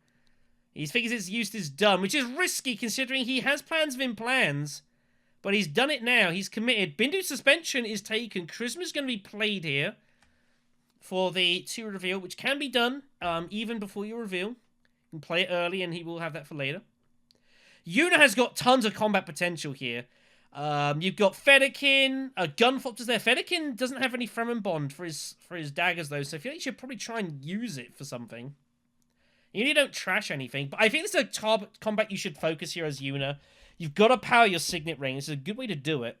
He figures his use is done, which is risky considering he has plans within plans. But he's done it now. He's committed. Bindu Suspension is taken. Charisma's going to be played here for the 2 reveal, which can be done even before you reveal. You can play it early and he will have that for later. Una has got tons of combat potential here. You've got Federikin, Gunfopter's there. Federikin doesn't have any Fremen Bond for his daggers though, so I feel like you should probably try and use it for something. You really don't trash anything, but I think this is a top combat you should focus here as Una. You've got to power your Signet Ring. This is a good way to do it.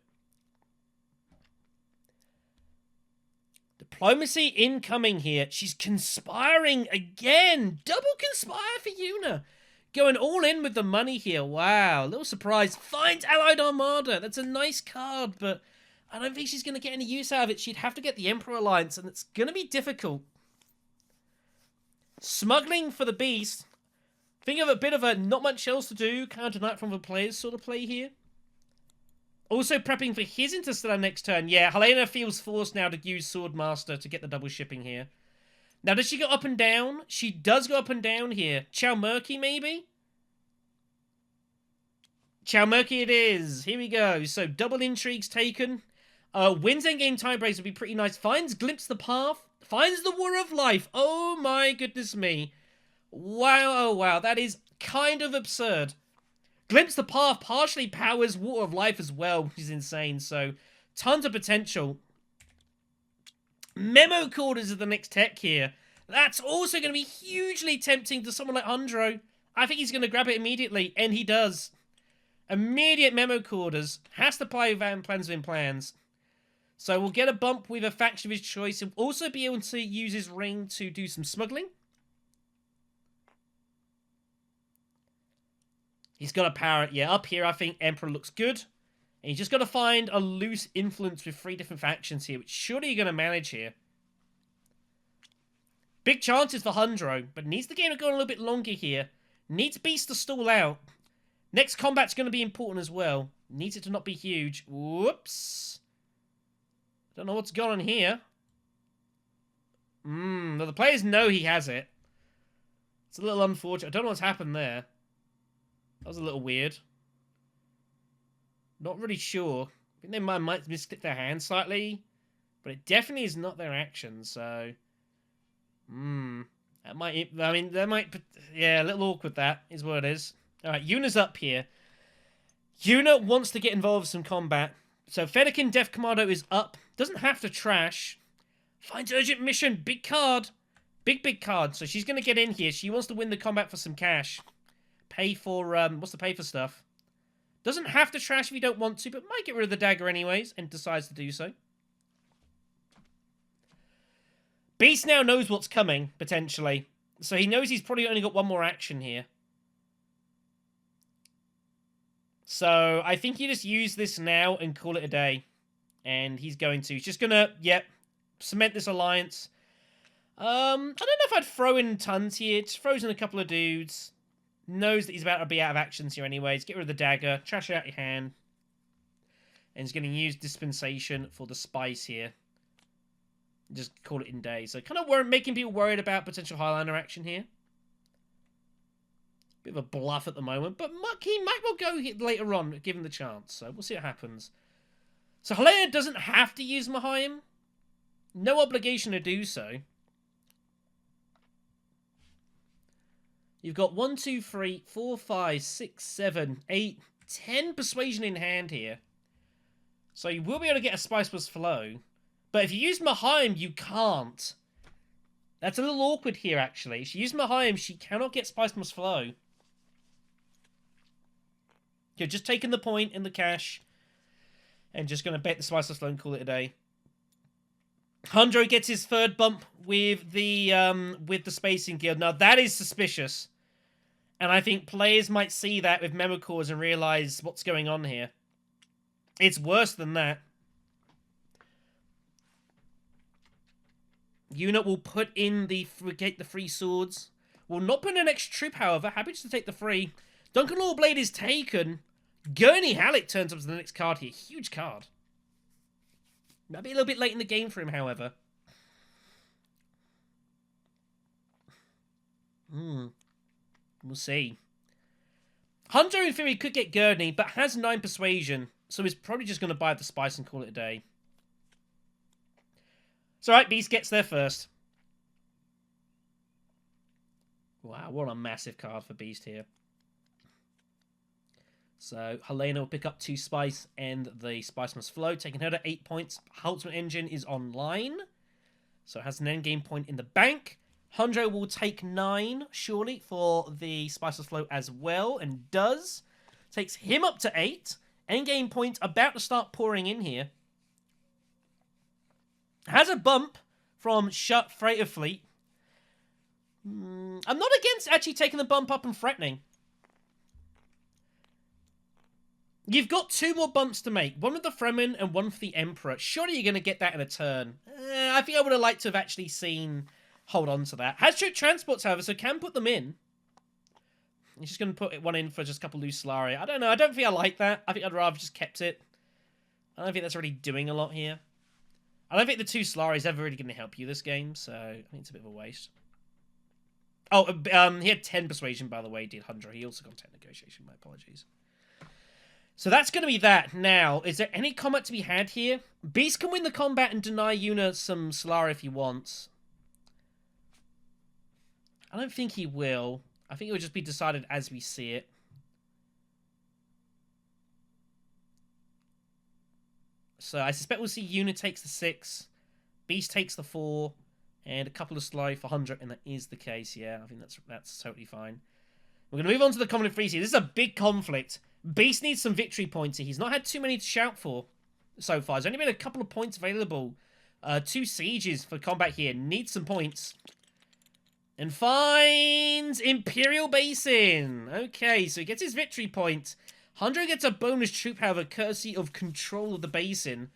Diplomacy incoming here. She's conspiring again. Double conspire for Una. Going all in with the money here. Wow, a little surprise. Finds Allied Armada. That's a nice card, but I don't think she's going to get any use out of it. She'd have to get the Emperor Alliance, and it's going to be difficult. Smuggling for the Beast. Think of a bit of a not much else to do, counter night from the players sort of play here. Also prepping for his Interstellar next turn. Yeah, Helena feels forced now to use Swordmaster to get the double shipping here. Now, does she go up and down? She does go up and down here. Chow Murky, maybe? Chow Murky it is. Here we go. So, double intrigues taken. Wins endgame tiebreaks would be pretty nice. Finds Glimpse the Path. Finds the War of Life. Oh my goodness me. Wow, oh wow. That is kind of absurd. Glimpse the Path partially powers War of Life as well, which is insane. So, tons of potential. Memo Quarters is the next tech here. That's also going to be hugely tempting to someone like Hundro. I think he's going to grab it immediately, and he does. Immediate Memo Quarters. Has to play Plans Within Plans. So we'll get a bump with a faction of his choice. He'll also be able to use his ring to do some smuggling. He's got a power. Yeah, up here I think Emperor looks good. And you just got to find a loose influence with 3 different factions here, which surely you're going to manage here. Big chances for Hundro, but needs the game to go a little bit longer here. Needs Beast to stall out. Next combat's going to be important as well. Needs it to not be huge. Whoops. Don't know what's going on here. Well, the players know he has it. It's a little unfortunate. I don't know what's happened there. That was a little weird. Not really sure. I think they might misclick their hand slightly. But it definitely is not their action, so... That might... I mean, that might... Yeah, a little awkward that is what it is. Alright, Yuna's up here. Yuna wants to get involved in some combat. So Fennekin Death Commando is up. Doesn't have to trash. Finds urgent mission. Big card. Big card. So she's going to get in here. She wants to win the combat for some cash. Pay for... what's the pay for stuff? Doesn't have to trash if you don't want to, but might get rid of the dagger anyways, and decides to do so. Beast now knows what's coming, potentially. So he knows he's probably only got one more action here. So I think you just use this now and call it a day. And he's going to. He's just going to, yep, cement this alliance. I don't know if I'd throw in tons here. Just throws in a couple of dudes. Knows that he's about to be out of actions here anyways. Get rid of the dagger. Trash it out your hand. And he's going to use dispensation for the spice here. Just call it in day. So kind of making people worried about potential Highlander action here. Bit of a bluff at the moment. But he might well go later on, given the chance. So we'll see what happens. So Helena doesn't have to use Mayhem. No obligation to do so. You've got 1, 2, 3, 4, 5, 6, 7, 8, 10 persuasion in hand here. So you will be able to get a Spice Plus Flow. But if you use Mayhem, you can't. That's a little awkward here, actually. If you use Mayhem, she cannot get Spice Plus Flow. You're just taking the point in the cash. And just going to bet the Spice Plus Flow and call it a day. Hundro gets his third bump with the Spacing Guild. Now, that is suspicious. And I think players might see that with Memo Cores and realize what's going on here. It's worse than that. Unit will put in the free swords. Will not put in an extra troop, however. Happy just to take the free. Duncan Lawblade is taken. Gurney Halleck turns up to the next card here. Huge card. Might be a little bit late in the game for him, however. We'll see. Hunter, in theory, could get Gurney, but has 9 persuasion, so he's probably just going to buy the spice and call it a day. It's alright, Beast gets there first. Wow, what a massive card for Beast here. So, Helena will pick up 2 spice and the spice must flow, taking her to 8 points. Ultimate Engine is online, so it has an endgame point in the bank. Hundro will take 9, surely, for the spice must flow as well, and does. Takes him up to 8. Endgame point about to start pouring in here. Has a bump from Shut Freighter Fleet. I'm not against actually taking the bump up and threatening. You've got 2 more bumps to make. One with the Fremen and one for the Emperor. Surely you're going to get that in a turn. I think I would have liked to have actually seen... Hold on to that. Has troop transports, however, so can put them in. He's just going to put one in for just a couple loose Solari. I don't know. I don't think I like that. I think I'd rather just kept it. I don't think that's really doing a lot here. I don't think the 2 Solari is ever really going to help you this game, so I think it's a bit of a waste. Oh, he had 10 persuasion, by the way. He did 100. He also got 10 negotiation. My apologies. So that's going to be that. Now, is there any combat to be had here? Beast can win the combat and deny Yuna some Solari if he wants. I don't think he will. I think it will just be decided as we see it. So I suspect we'll see Yuna takes the 6, Beast takes the 4, and a couple of Solari for 100, and that is the case, yeah. I think that's totally fine. We're going to move on to the common freeze here. This is a big conflict. Beast needs some victory points here. He's not had too many to shout for so far. There's only been a couple of points available. 2 sieges for combat here. Needs some points. And finds Imperial Basin. Okay, so he gets his victory point. 100 gets a bonus troop, however, courtesy of control of the basin.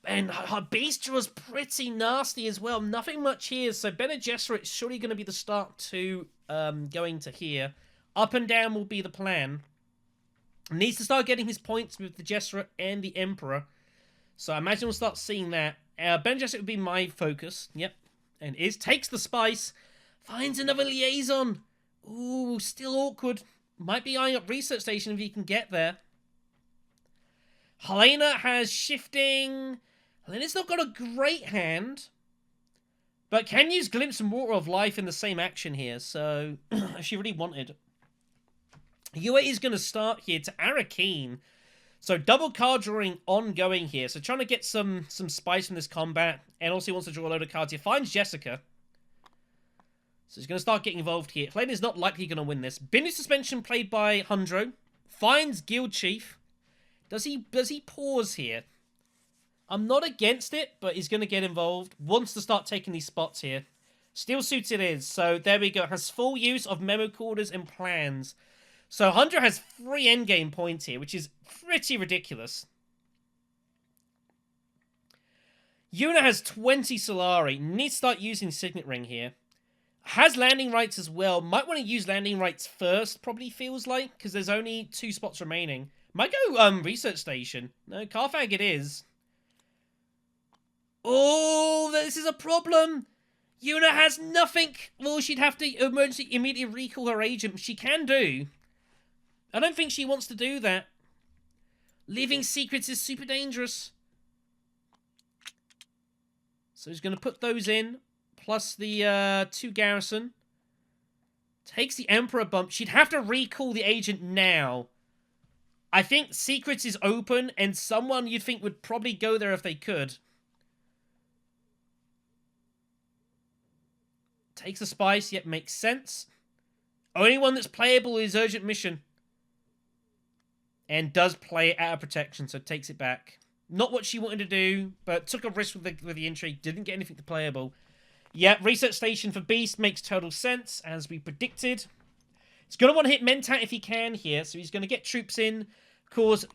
And her Beast was pretty nasty as well. Nothing much here. So Bene Gesserit is surely going to be the start to going to here. Up and down will be the plan. Needs to start getting his points with the Gesserit and the Emperor. So I imagine we'll start seeing that. Bene Gesserit would be my focus. Yep. And takes the spice. Finds another liaison. Ooh, still awkward. Might be eyeing up research station if he can get there. Helena has shifting. Helena's not got a great hand. But can use Glimpse and Water of Life in the same action here. So, if she really wanted. Yue is going to start here to Arakeen. So, double card drawing ongoing here. So, trying to get some spice from this combat. And also he wants to draw a load of cards here. Finds Jessica. So, he's going to start getting involved here. Helena is not likely going to win this. Bindu Suspension played by Hundro. Finds Guild Chief. Does he pause here? I'm not against it, but he's going to get involved. Wants to start taking these spots here. Steel Suits it is. So there we go. Has full use of memo quarters and plans. So Hundra has 3 endgame points here, which is pretty ridiculous. Yuna has 20 Solari. Needs to start using Signet Ring here. Has landing rights as well. Might want to use landing rights first, probably feels like, because there's only 2 spots remaining. Might go research station. No, Carthag it is. Oh, this is a problem. Yuna has nothing. Well, she'd have to immediately recall her agent. She can do. I don't think she wants to do that. Leaving secrets is super dangerous. So he's going to put those in. Plus the 2 garrison. Takes the Emperor bump. She'd have to recall the agent now. I think secrets is open. And someone you'd think would probably go there if they could. Takes a spice, yet makes sense. Only one that's playable is Urgent Mission. And does play it out of protection, so takes it back. Not what she wanted to do, but took a risk with the intrigue. Didn't get anything to playable. Yeah, Research Station for Beast makes total sense, as we predicted. He's going to want to hit Mentat if he can here, so he's going to get troops in. Of course,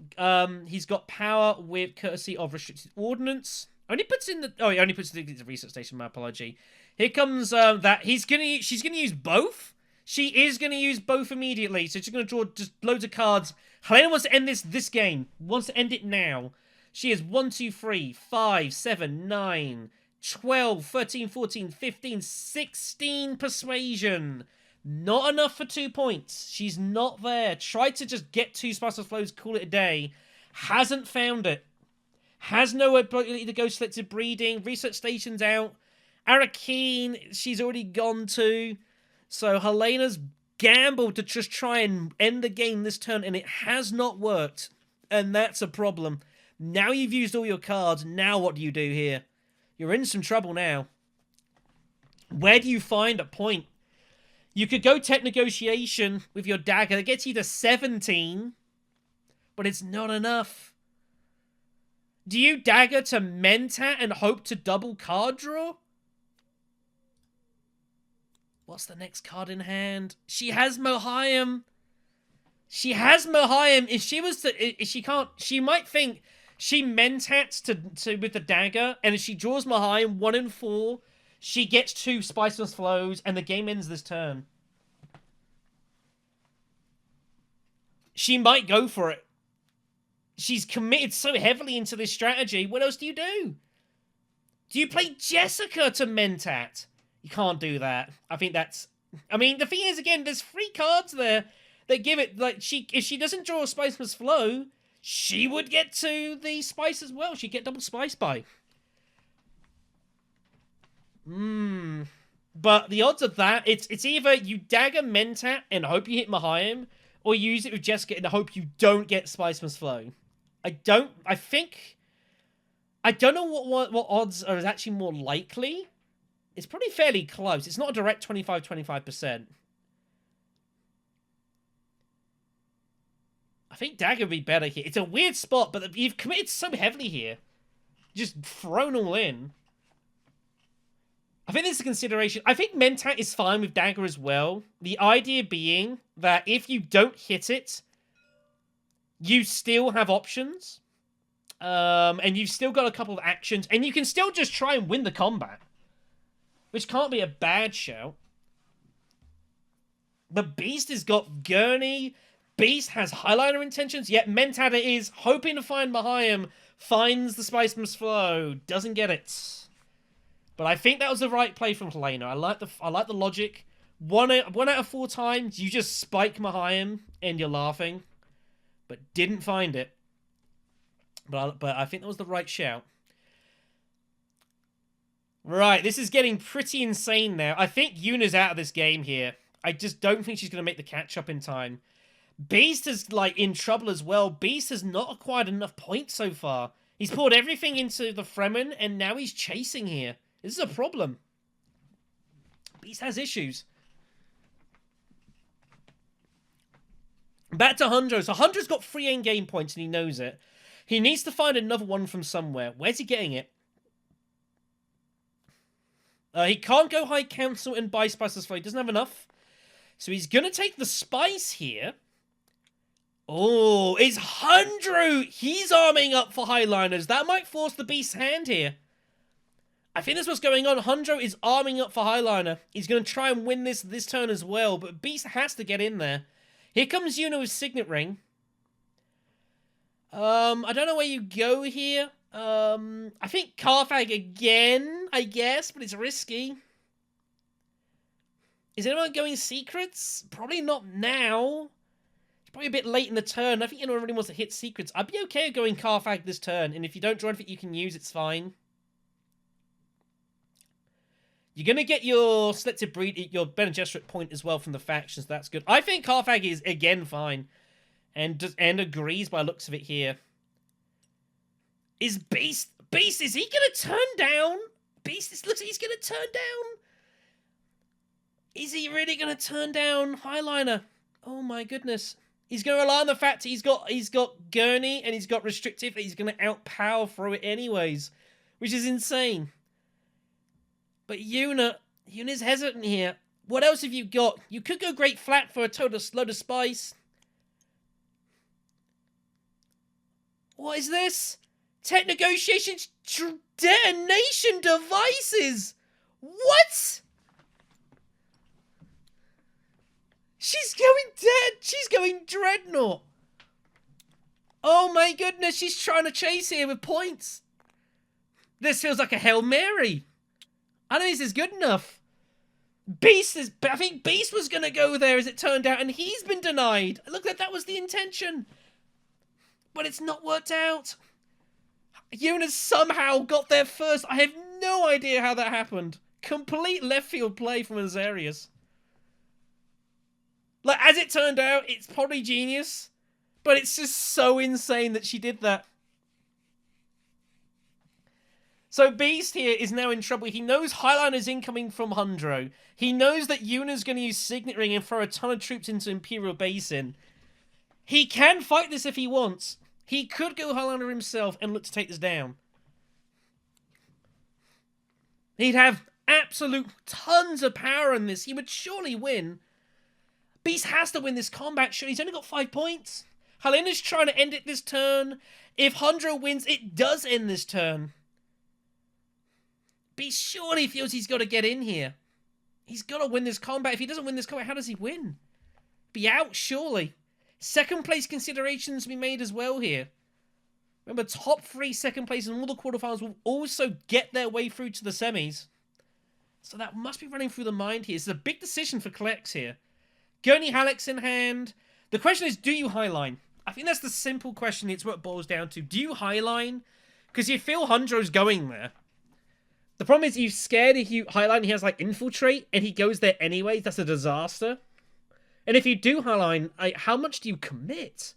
he's got power with courtesy of Restricted Ordnance. Only puts in the... Oh, he only puts in the Research Station, my apology. Here comes that. She's going to use both. She is going to use both immediately. So she's going to draw just loads of cards. Helena wants to end this game. Wants to end it now. She is 1, 2, 3, 5, 7, 9, 12, 13, 14, 15, 16 persuasion. Not enough for 2 points. She's not there. Tried to just get 2 Spice Flows, call it a day. Hasn't found it. Has no ability to go selective breeding. Research Station's out. Arakeen, she's already gone to. So Helena's gambled to just try and end the game this turn, and it has not worked. And that's a problem. Now you've used all your cards. Now what do you do here? You're in some trouble now. Where do you find a point? You could go tech negotiation with your dagger. That gets you to 17. But it's not enough. Do you dagger to Mentat and hope to double card draw? What's the next card in hand? She has Mohiam. She has mayhem. If she was to, if she can't, she might think she mentats to with the dagger, and if she draws mayhem 1 in 4, she gets 2 Spiceless Flows, and the game ends this turn. She might go for it. She's committed so heavily into this strategy. What else do you do? Do you play Jessica to mentat? You can't do that. I think that's... I mean, the thing is, again, there's 3 cards there that give it... Like, if she doesn't draw a Spiceless Flow, she would get to the spice as well. She'd get double spice by. But the odds of that, it's either you dagger mentat and hope you hit mayhem, or you use it with Jessica and hope you don't get Spiceless Flow. I don't know what odds are actually more likely. It's probably fairly close. It's not a direct 25%. I think dagger would be better here. It's a weird spot, but you've committed so heavily here. Just thrown all in. I think this is a consideration. I think mentat is fine with dagger as well. The idea being that if you don't hit it, you still have options. And you've still got a couple of actions. And you can still just try and win the combat. Which can't be a bad shout. But Beast has got Gurney. Beast has Highliner intentions. Yet mentat is hoping to find mayhem. Finds the Spiceless Flow. Doesn't get it. But I think that was the right play from Helena. I like the logic. One out of 4 times, you just spike mayhem and you're laughing. But didn't find it. But I think that was the right shout. Right, this is getting pretty insane now. I think Yuna's out of this game here. I just don't think she's going to make the catch-up in time. Beast is, like, in trouble as well. Beast has not acquired enough points so far. He's poured everything into the Fremen, and now he's chasing here. This is a problem. Beast has issues. Back to Hundro. So Hundro's got 3 end-game points, and he knows it. He needs to find another one from somewhere. Where's he getting it? He can't go High Council and buy Spiceless Flow. He doesn't have enough. So he's going to take the Spice here. Oh, it's Hundro! He's arming up for Highliners. That might force the Beast's hand here. I think that's what's going on. Hundro is arming up for Highliner. He's going to try and win this turn as well. But Beast has to get in there. Here comes Yuna with Signet Ring. I don't know where you go here. I think Carthag again, I guess, but it's risky. Is anyone going secrets? Probably not now. It's probably a bit late in the turn. I think anyone really wants to hit secrets. I'd be okay with going Carthag this turn, and if you don't draw anything you can use, it's fine. You're going to get your Selected Breed, your Bene Gesserit point as well from the factions. That's good. I think Carthag is, again, fine. And agrees by looks of it here. Is Beast, is he going to turn down? Beast, it looks like he's going to turn down. Is he really going to turn down Highliner? Oh my goodness. He's going to rely on the fact he's got Gurney and he's got Restrictive. He's going to outpower through it anyways. Which is insane. But Yuna's hesitant here. What else have you got? You could go Great Flat for a total load of spice. What is this? Tech negotiations, detonation devices. What? She's going dead. She's going Dreadnought. Oh my goodness, she's trying to chase here with points. This feels like a Hail Mary. I don't think this is good enough. I think Beast was going to go there as it turned out, and he's been denied. Look, that was the intention. But it's not worked out. Yuna's somehow got there first. I have no idea how that happened. Complete left field play from Elzarius. Like, as it turned out, it's probably genius. But it's just so insane that she did that. So Beast here is now in trouble. He knows Highliner's incoming from Hundro. He knows that Yuna's going to use Signet Ring and throw a ton of troops into Imperial Basin. He can fight this if he wants. He could go Highliner himself and look to take this down. He'd have absolute tons of power in this. He would surely win. Beast has to win this combat. Sure, he's only got 5 points. Helena's trying to end it this turn. If Hundro wins, it does end this turn. Beast surely feels he's got to get in here. He's got to win this combat. If he doesn't win this combat, how does he win? Be out, surely. Second place considerations to be made as well here. Remember, top 3 second place in all the quarterfinals will also get their way through to the semis. So that must be running through the mind here. It's a big decision for Clex here. Gurney Halleck's in hand. The question is, do you highline? I think that's the simple question. It's what it boils down to. Do you highline? Because you feel Hundro's going there. The problem is you're scared if you highline he has like infiltrate and he goes there anyway. That's a disaster. And if you do highline, how much do you commit?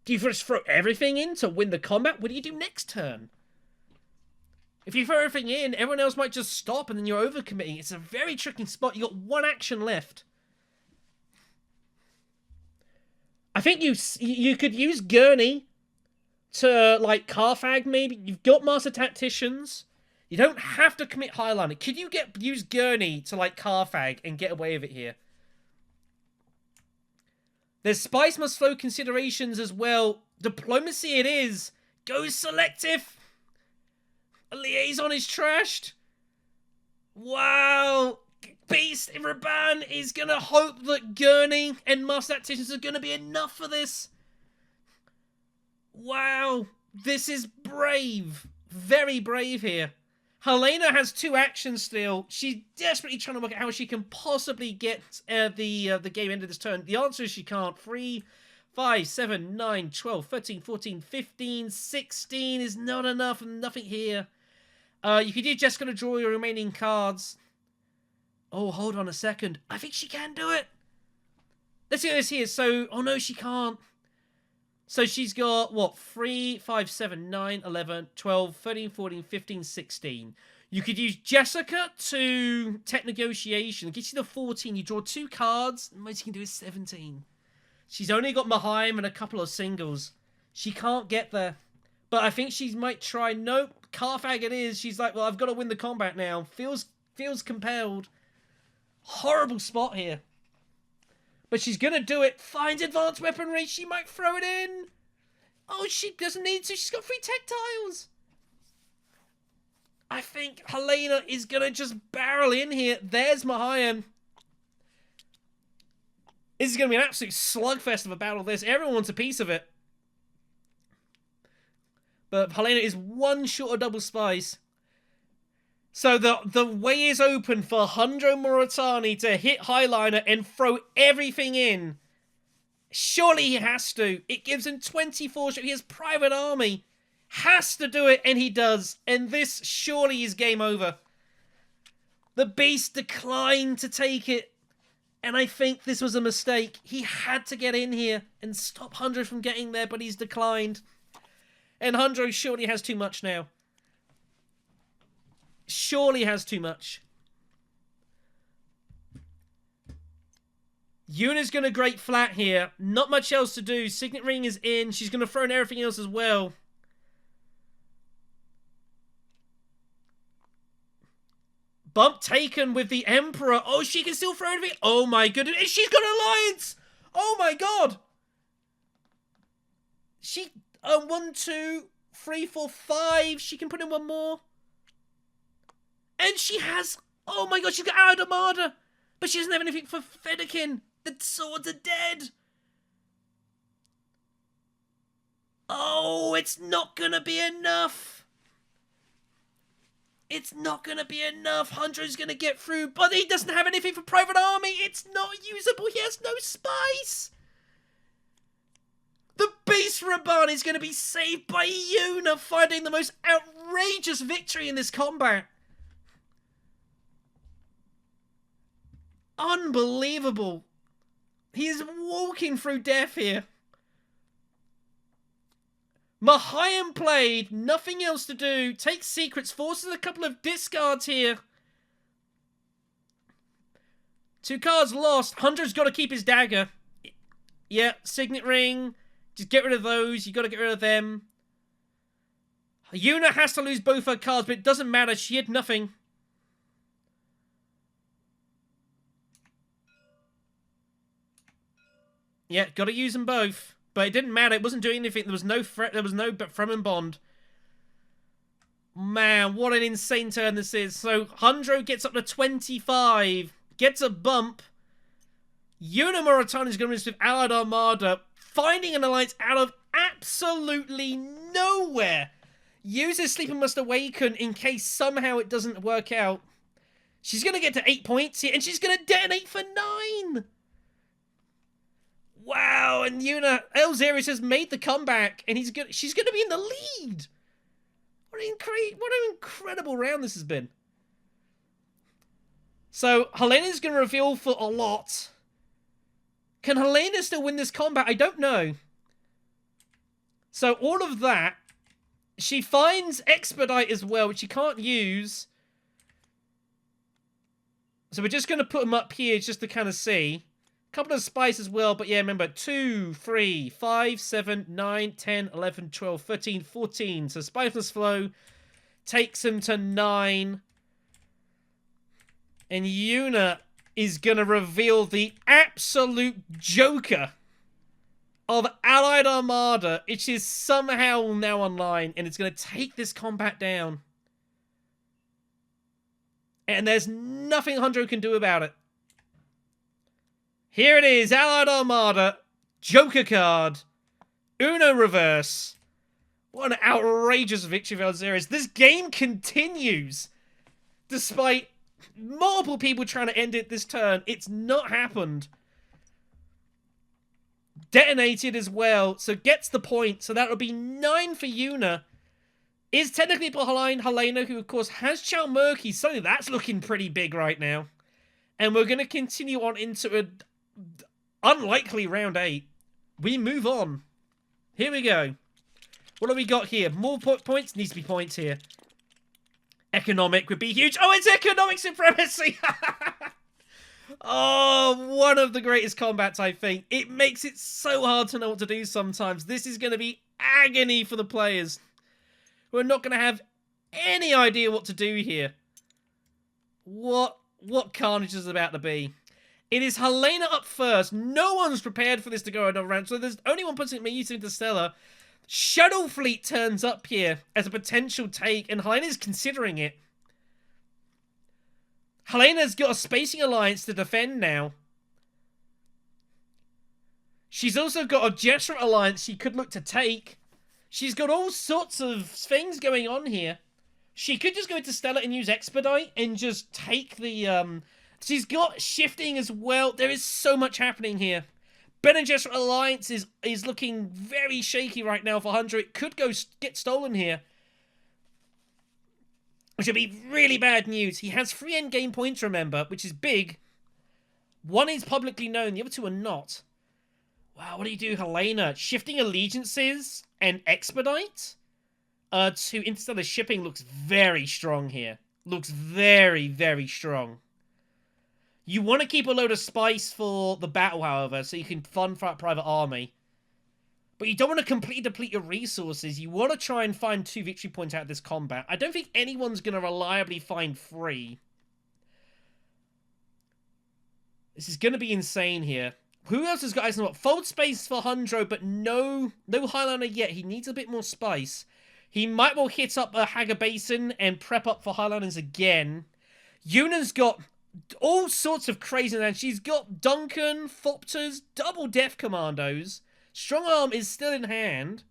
Do you just throw everything in to win the combat? What do you do next turn? If you throw everything in, everyone else might just stop and then you're overcommitting. It's a very tricky spot. You got 1 action left. I think you could use Gurney to, like, Carfag, maybe. You've got Master Tacticians. You don't have to commit Highliner. Could you use Gurney to, like, Carfag and get away with it here? There's Spice Must Flow considerations as well. Diplomacy it is. Goes selective. A liaison is trashed. Wow. Beast Raban is going to hope that Gurney and Master Tacticians are going to be enough for this. Wow. This is brave. Very brave here. Helena has 2 actions still. She's desperately trying to work out how she can possibly get the game ended this turn. The answer is she can't. 3, 5, 7, 9, 12, 13, 14, 15, 16 is not enough and nothing here. You could do just going to draw your remaining cards. Oh, hold on a second. I think she can do it. Let's see what this here. So, oh no, she can't. So she's got, what, 3, 5, 7, 9, 11, 12, 13, 14, 15, 16. You could use Jessica to tech negotiation. It gets you the 14. You draw 2 cards. The most you can do is 17. She's only got Mayhem and a couple of singles. She can't get there. But I think she might try. Nope. Carfag it is. She's like, well, I've got to win the combat now. Feels compelled. Horrible spot here. But she's going to do it. Finds advanced weaponry. She might throw it in. Oh, she doesn't need to. She's got 3 tactiles. I think Helena is going to just barrel in here. There's Mayhem. This is going to be an absolute slugfest of a battle. Everyone wants a piece of it. But Helena is 1 short of double spice. So the way is open for Hundro Moritani to hit Highliner and throw everything in. Surely he has to. It gives him 24. He has private army. Has to do it, and he does. And this surely is game over. The Beast declined to take it. And I think this was a mistake. He had to get in here and stop Hundro from getting there, but he's declined. And Hundro surely has too much now. Surely has too much. Yuna's going to great flat here. Not much else to do. Signet Ring is in. She's going to throw in everything else as well. Bump taken with the Emperor. Oh, she can still throw everything. Oh my goodness. She's got an alliance. Oh my god. She... 1, 2, 3, 4, 5. She can put in 1 more. And she has... Oh my god, she's got Armada. But she doesn't have anything for Fennekin. The swords are dead. Oh, it's not going to be enough. It's not going to be enough. Hundro's going to get through. But he doesn't have anything for private army. It's not usable. He has no spice. The Beast Raban is going to be saved by Yuna, finding the most outrageous victory in this combat. Unbelievable. He is walking through death here. Mayhem played, nothing else to do. Takes secrets, forces a couple of discards here. 2 cards lost. Hunter's got to keep his dagger. Yeah, Signet Ring. Just get rid of those. You got to get rid of them. Yuna has to lose both her cards, but it doesn't matter. She had nothing. Yeah, gotta use them both. But it didn't matter. It wasn't doing anything. There was no threat. There was no Fremen Bond. Man, what an insane turn this is. So, Hundro gets up to 25. Gets a bump. Yuna Moritani is going to miss with Allied Armada. Finding an alliance out of absolutely nowhere. Uses Sleep and Must Awaken in case somehow it doesn't work out. She's going to get to 8 points here, and she's going to detonate for 9. Wow, and Elzarius has made the comeback, and she's going to be in the lead. What an incredible round this has been. So, Helena's going to reveal for a lot. Can Helena still win this combat? I don't know. So, all of that. She finds Expedite as well, which she can't use. So, we're just going to put them up here just to kind of see. A couple of spies as well, but yeah, remember, 2, 3, 5, 7, 9, 10, 11, 12, 13, 14. So Spiceless Flow takes him to 9. And Yuna is going to reveal the absolute joker of Allied Armada, which is somehow now online, and it's going to take this combat down. And there's nothing Hundro can do about it. Here it is, Allied Armada, Joker card, Uno reverse. What an outrageous victory for Elzarius. This game continues. Despite multiple people trying to end it this turn, it's not happened. Detonated as well, so gets the point. So that'll be 9 for Yuna. Is technically behind Helena, who of course has Chalmurky. Suddenly that's looking pretty big right now. And we're going to continue on into an unlikely round 8. We move on. Here we go. What do we got here? More points? Needs to be points here. Economic would be huge. Oh, it's economic supremacy! Oh, one of the greatest combats, I think. It makes it so hard to know what to do sometimes. This is going to be agony for the players. We're not going to have any idea what to do here. What carnage is about to be. It is Helena up first. No one's prepared for this to go another round, so there's only one person using Interstellar. Shuttle Fleet turns up here as a potential take, and Helena's considering it. Helena's got a spacing alliance to defend now. She's also got a Jesuit alliance she could look to take. She's got all sorts of things going on here. She could just go into Stella and use Expedite and just take the... She's got shifting as well. There is so much happening here. Ben and Jesuit alliance is looking very shaky right now for Hundro. It could get stolen here. Which would be really bad news. He has 3 endgame points, remember, which is big. 1 is publicly known, the other 2 are not. Wow, what do you do, Helena? Shifting allegiances and Expedite to Interstellar shipping looks very strong here. Looks very, very strong. You want to keep a load of spice for the battle, however, so you can fund for that private army. But you don't want to completely deplete your resources. You want to try and find 2 victory points out of this combat. I don't think anyone's going to reliably find 3. This is going to be insane here. Who else has got ice? Fold space for Hundro, but no Highlander yet. He needs a bit more spice. He might well hit up a Hager Basin and prep up for Highlanders again. Yuna's got all sorts of crazy lands. She's got Duncan, Thopters, double Death Commandos. Strong Arm is still in hand.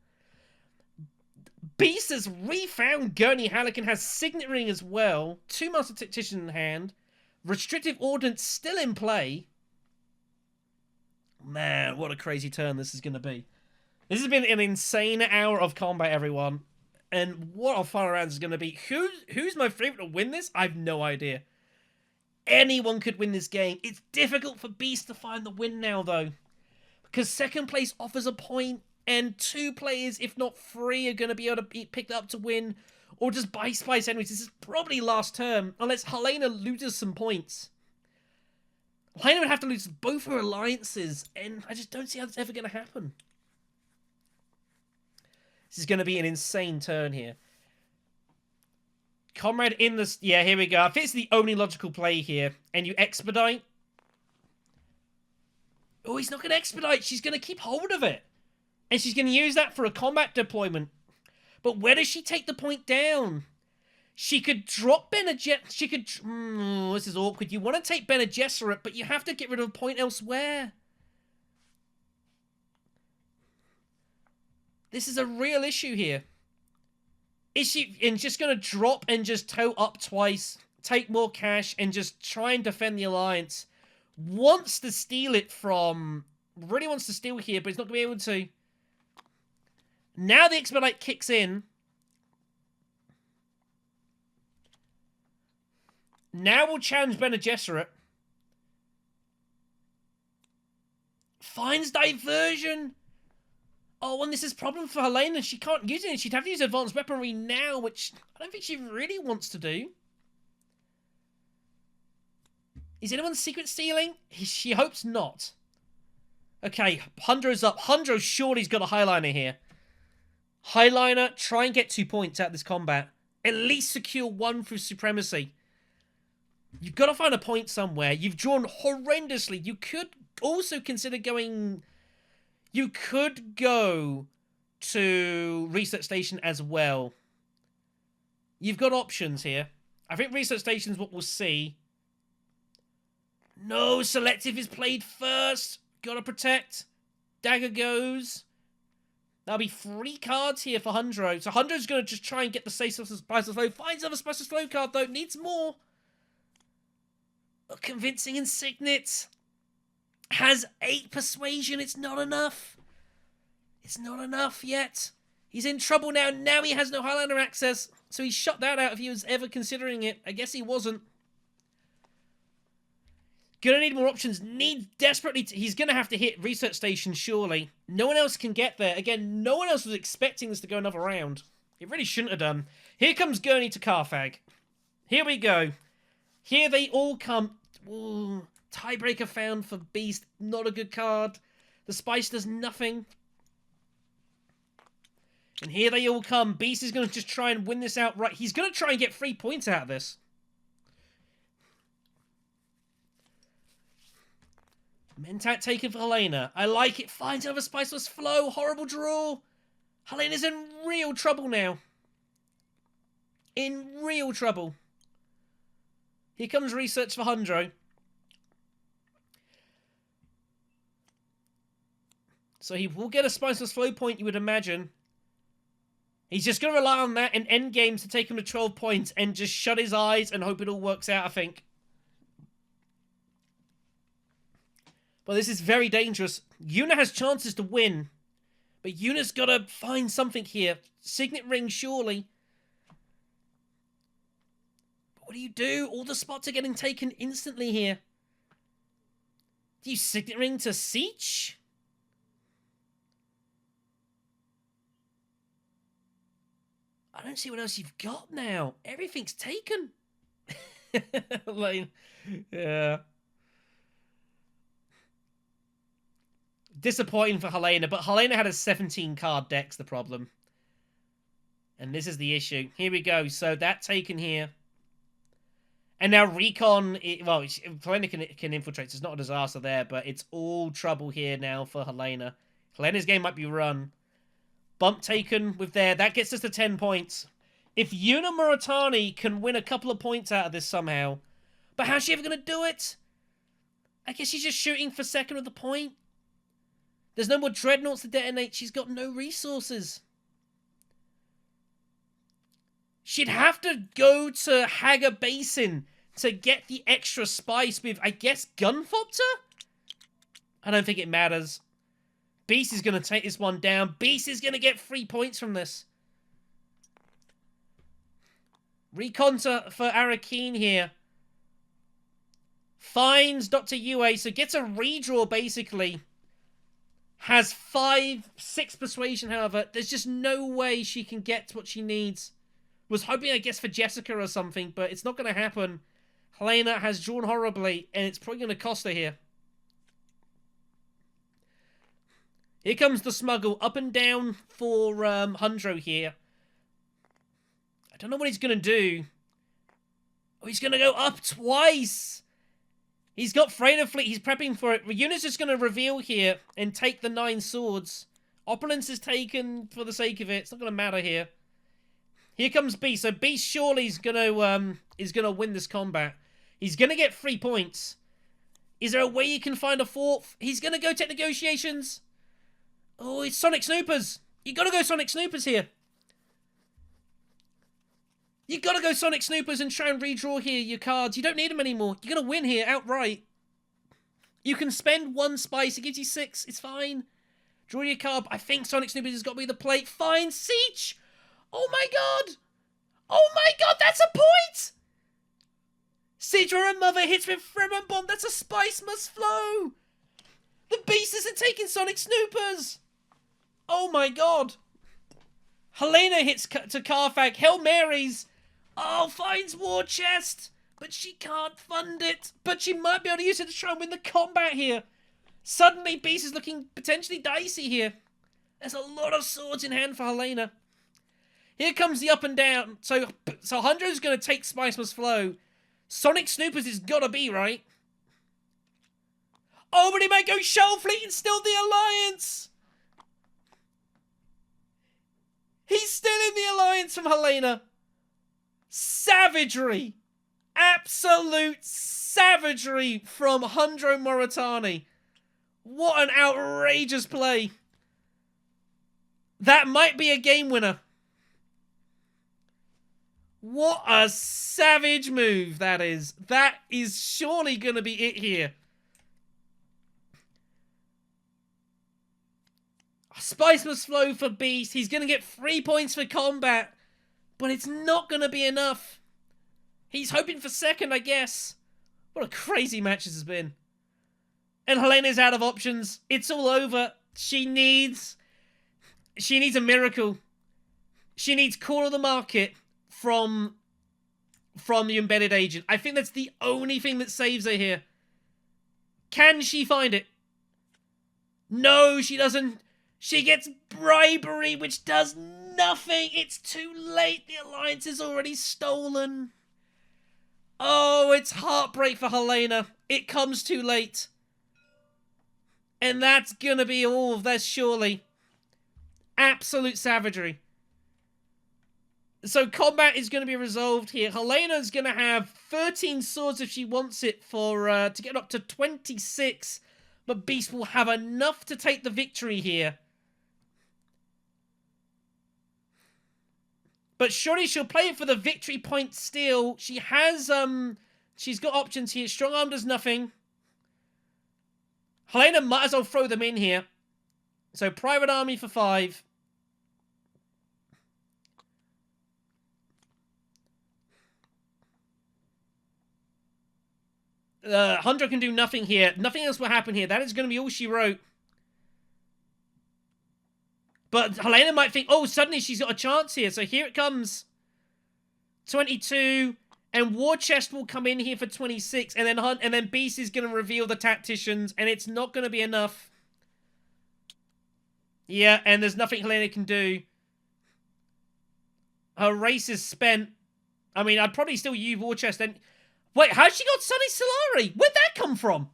Beast has refound Gurney Halleck, has Signet Ring as well. 2 Master Tactician in hand. Restrictive Ordnance still in play. Man, what a crazy turn this is going to be. This has been an insane hour of combat, everyone. And what a fun round this is going to be. Who's my favorite to win this? I have no idea. Anyone could win this game. It's difficult for Beast to find the win now, though. Because second place offers a point, and 2 players, if not 3, are going to be able to be picked up to win, or just buy spice anyways. This is probably last turn, unless Helena loses some points. Helena would have to lose both her alliances, and I just don't see how that's ever going to happen. This is going to be an insane turn here. Comrade in the... Yeah, here we go. If it's the only logical play here, and you Expedite... Oh, he's not going to expedite. She's going to keep hold of it. And she's going to use that for a combat deployment. But where does she take the point down? She could drop Bene Gesserit. She could... this is awkward. You want to take Bene Gesserit, but you have to get rid of a point elsewhere. This is a real issue here. Is she just going to drop and just tow up twice, take more cash, and just try and defend the alliance? Wants to steal it from... Really wants to steal here, but he's not going to be able to. Now the expedite kicks in. Now we'll challenge Bene Gesserit. Finds diversion. Oh, and this is a problem for Helena. She can't use it. She'd have to use advanced weaponry now, which I don't think she really wants to do. Is anyone secret stealing? She hopes not. Okay, Hundro's up. Hundro surely's got a Highliner here. Highliner, try and get 2 points out of this combat. At least secure 1 through supremacy. You've got to find a point somewhere. You've drawn horrendously. You could also consider going... You could go to Research Station as well. You've got options here. I think Research Station's what we'll see. No, Selective is played first. Gotta protect. Dagger goes. There'll be 3 cards here for Hundro. So Hundro's gonna just try and get the Spice of Slow. Finds another Spice of Slow card though. Needs more. A convincing and Signet. Has 8 persuasion. It's not enough. It's not enough yet. He's in trouble now. Now he has no Highlander access. So he shut that out if he was ever considering it. I guess he wasn't. Gonna need more options. Needs desperately... He's gonna have to hit Research Station, surely. No one else can get there. Again, no one else was expecting this to go another round. It really shouldn't have done. Here comes Gurney to Carthag. Here we go. Here they all come. Ooh, tiebreaker found for Beast. Not a good card. The Spice does nothing. And here they all come. Beast is going to just try and win this outright. He's going to try and get 3 points out of this. Mentat taken for Helena. I like it. Finds another Spiceless Flow. Horrible draw. Helena's in real trouble now. In real trouble. Here comes Research for Hundro. So he will get a Spiceless Flow point, you would imagine. He's just going to rely on that in endgames to take him to 12 points and just shut his eyes and hope it all works out, I think. Well, this is very dangerous. Yuna has chances to win. But Yuna's got to find something here. Signet Ring, surely. But what do you do? All the spots are getting taken instantly here. Do you Signet Ring to Siege? I don't see what else you've got now. Everything's taken. Like, yeah. Disappointing for Helena, but Helena had a 17-card deck's the problem. And this is the issue. Here we go. So that taken here. And now Recon, well, Helena can infiltrate, so it's not a disaster there, but it's all trouble here now for Helena. Helena's game might be run. Bump taken with there. That gets us to 10 points. If Yuna Muratani can win a couple of points out of this somehow, but how's she ever going to do it? I guess she's just shooting for second of the point. There's no more Dreadnoughts to detonate. She's got no resources. She'd have to go to Hagar Basin to get the extra spice with, I guess, Gunfopter? I don't think it matters. Beast is going to take this one down. Beast is going to get 3 points from this. Recon for Arakeen here. Finds Dr. Yue, so gets a redraw, basically. Has 6 persuasion, however. There's just no way she can get what she needs. Was hoping, I guess, for Jessica or something, but it's not going to happen. Helena has drawn horribly, and it's probably going to cost her here. Here comes the smuggle. Up and down for Hundro here. I don't know what he's going to do. Oh, he's going to go up twice. He's got Freighter Fleet. He's prepping for it. Ryuna's just going to reveal here and take the 9 swords. Opulence is taken for the sake of it. It's not going to matter here. Here comes Beast. So Beast surely is going to win this combat. He's going to get 3 points. Is there a way he can find a 4th? He's going to go take negotiations. Oh, it's Sonic Snoopers. You got to go Sonic Snoopers here. You got to go Sonic Snoopers and try and redraw here your cards. You don't need them anymore. You're going to win here outright. You can spend 1 spice. It gives you 6. It's fine. Draw your card. I think Sonic Snoopers has got to be the plate. Fine. Siege. Oh my god. Oh my god. That's a point. Siege or a mother hits with Fremont Bomb. That's a spice must flow. The Beast isn't taking Sonic Snoopers. Oh my god. Helena hits to Carfax. Hail Marys. Oh, finds War Chest. But she can't fund it. But she might be able to use it to try and win the combat here. Suddenly, Beast is looking potentially dicey here. There's a lot of swords in hand for Helena. Here comes the up and down. So Hundra's going to take Spice Must Flow. Sonic Snoopers has got to be, right? Oh, but he might go Shell Fleet and still the Alliance. He's still in the Alliance from Helena. Savagery. Absolute savagery from Hundro Moritani. What an outrageous play. That might be a game winner. What a savage move that is. That is surely going to be it here. Spice must flow for Beast. He's going to get 3 points for combat. But it's not going to be enough. He's hoping for second, I guess. What a crazy match this has been. And Helena's out of options. It's all over. She needs a miracle. She needs Core of the Market from the Embedded Agent. I think that's the only thing that saves her here. Can she find it? No, she doesn't. She gets bribery, which does nothing. It's too late. The Alliance is already stolen. Oh, it's heartbreak for Helena. It comes too late. And that's gonna be all of this, surely. Absolute savagery. So combat is going to be resolved here. Helena's going to have 13 swords if she wants it for to get up to 26. But Beast will have enough to take the victory here. But surely she'll play it for the victory point still. She has, she's got options here. Strong Arm does nothing. Helena might as well throw them in here. So Private Army for 5. Hunter can do nothing here. Nothing else will happen here. That is going to be all she wrote. But Helena might think, oh, suddenly she's got a chance here. So here it comes. 22. And War Chest will come in here for 26. And then Beast is going to reveal the Tacticians. And it's not going to be enough. Yeah, and there's nothing Helena can do. Her race is spent. I mean, I'd probably still use War Chest. And wait, how's she got Sunny Solari? Where'd that come from?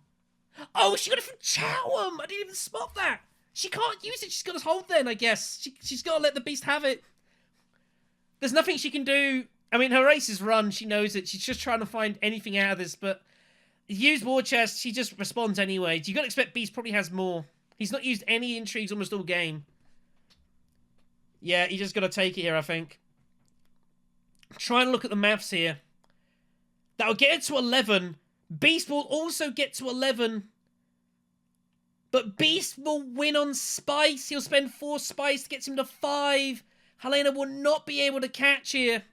Oh, she got it from Chowam. I didn't even spot that. She can't use it. She's got to hold then, I guess. She's got to let the Beast have it. There's nothing she can do. I mean, her race is run. She knows it. She's just trying to find anything out of this. But use War Chest. She just responds anyway. You got to expect Beast probably has more. He's not used any intrigues almost all game. Yeah, he just got to take it here, I think. Trying to look at the maths here. That'll get it to 11. Beast will also get to 11. But Beast will win on Spice. He'll spend 4 Spice to get him to 5. Helena will not be able to catch here.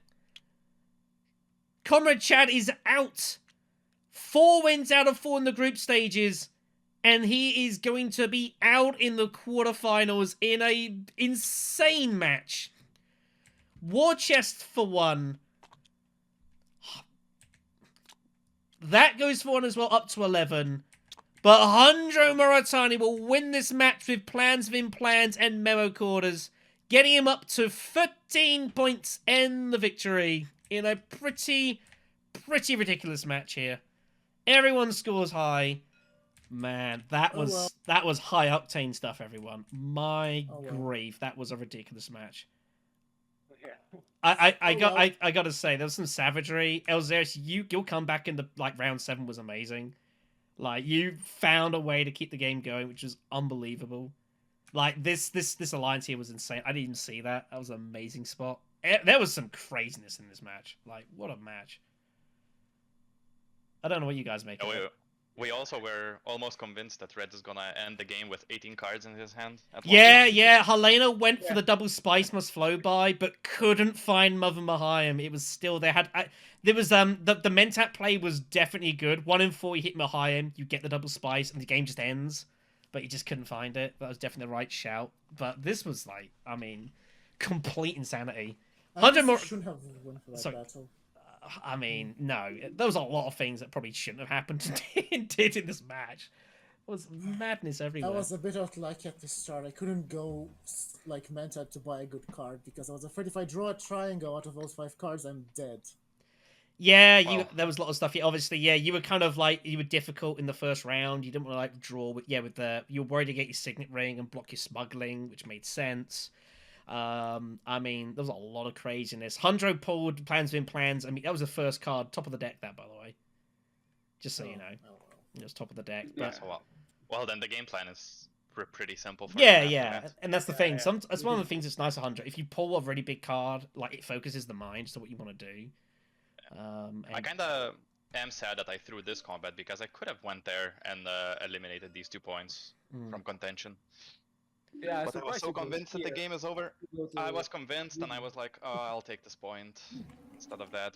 Comrade Chad is out. 4 wins out of 4 in the group stages. And he is going to be out in the quarterfinals in a insane match. War Chest for 1. That goes for 1 as well, up to 11. But Hundro Moritani will win this match with plans within plans and memo quarters, getting him up to 13 points and the victory in a pretty ridiculous match here. Everyone scores high. Man, that was high octane stuff, everyone. My grief, that was a ridiculous match. Yeah. I gotta say, there was some savagery. Elzarius, your comeback in the round 7 was amazing. Like, you found a way to keep the game going, which was unbelievable. Like, this alliance here was insane. I didn't even see that. That was an amazing spot. There was some craziness in this match. Like, what a match. I don't know what you guys make of it. We also were almost convinced that Red is gonna end the game with 18 cards in his hand. Yeah. Helena went for the double spice must flow by, but couldn't find Mother Mayhem. It was still there. There was the Mentat play was definitely good. 1 in 4 you hit Mayhem, you get the double spice, and the game just ends. But you just couldn't find it. That was definitely the right shout. But this was complete insanity. 100 more. Shouldn't have won for that battle. No. There was a lot of things that probably shouldn't have happened and did in this match. It was madness everywhere. I was a bit out lucky at the start. I couldn't go Mentat to buy a good card because I was afraid if I draw a triangle out of those 5 cards, I'm dead. Yeah, there was a lot of stuff. Obviously, you were kind of you were difficult in the first round. You didn't want to draw, but you were worried to get your signet ring and block your smuggling, which made sense. There was a lot of craziness. Hundro pulled plans within plans. That was the first card, top of the deck. That, by the way, just so you know, it was top of the deck. But... Yeah, well, then the game plan is pretty simple. And that's the thing. That's one of the things that's nice at Hundro. If you pull a really big card, it focuses the mind to what you want to do. I kind of am sad that I threw this combat because I could have went there and eliminated these 2 points from contention. Yeah, but I was so convinced that the game is over. I was convinced, and I was like, oh, I'll take this point instead of that.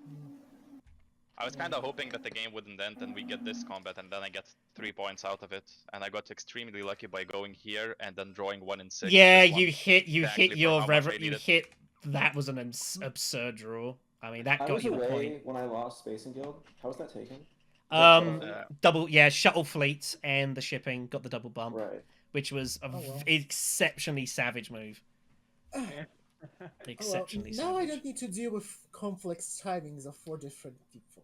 I was kind of hoping that the game wouldn't end and we get this combat, and then I get 3 points out of it. And I got extremely lucky by going here and then drawing 1 in 6. Yeah, you hit your reverend. You hit. That was an absurd draw. That got you the point. When I lost Space and Guild, how was that taken? Double, shuttle fleets and the shipping got the double bump. Right. Which was an exceptionally savage move. Exceptionally savage. Now I don't need to deal with complex timings of 4 different people.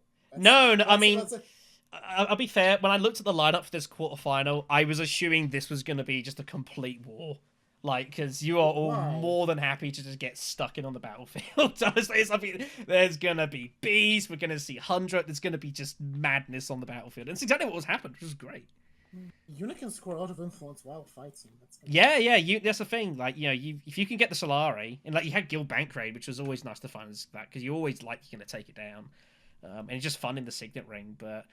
I'll be fair. When I looked at the lineup for this quarterfinal, I was assuming this was going to be just a complete war. Because you are all more than happy to just get stuck in on the battlefield. Honestly, there's going to be bees, we're going to see 100, there's going to be just madness on the battlefield. And it's exactly what was happened, which was great. Yuna can score a lot of influence while fighting. That's the thing. If you can get the Solari, and you had Guild Bankrate, which was always nice to find that, because you always you're going to take it down. And it's just fun in the Signet Ring, but...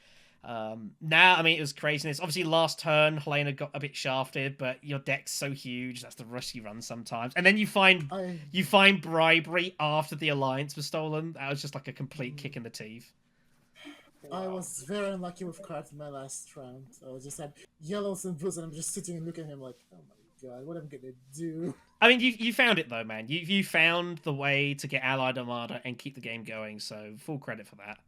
now, it was craziness. Obviously, last turn, Helena got a bit shafted, but your deck's so huge, that's the rush you run sometimes. And then you find bribery after the alliance was stolen. That was just a complete kick in the teeth. I was very unlucky with cards in my last round. I just had yellows and blues, and I'm just sitting and looking at him like, oh my god, what am I gonna do? You found it though, man. You found the way to get Allied Armada and keep the game going, so full credit for that.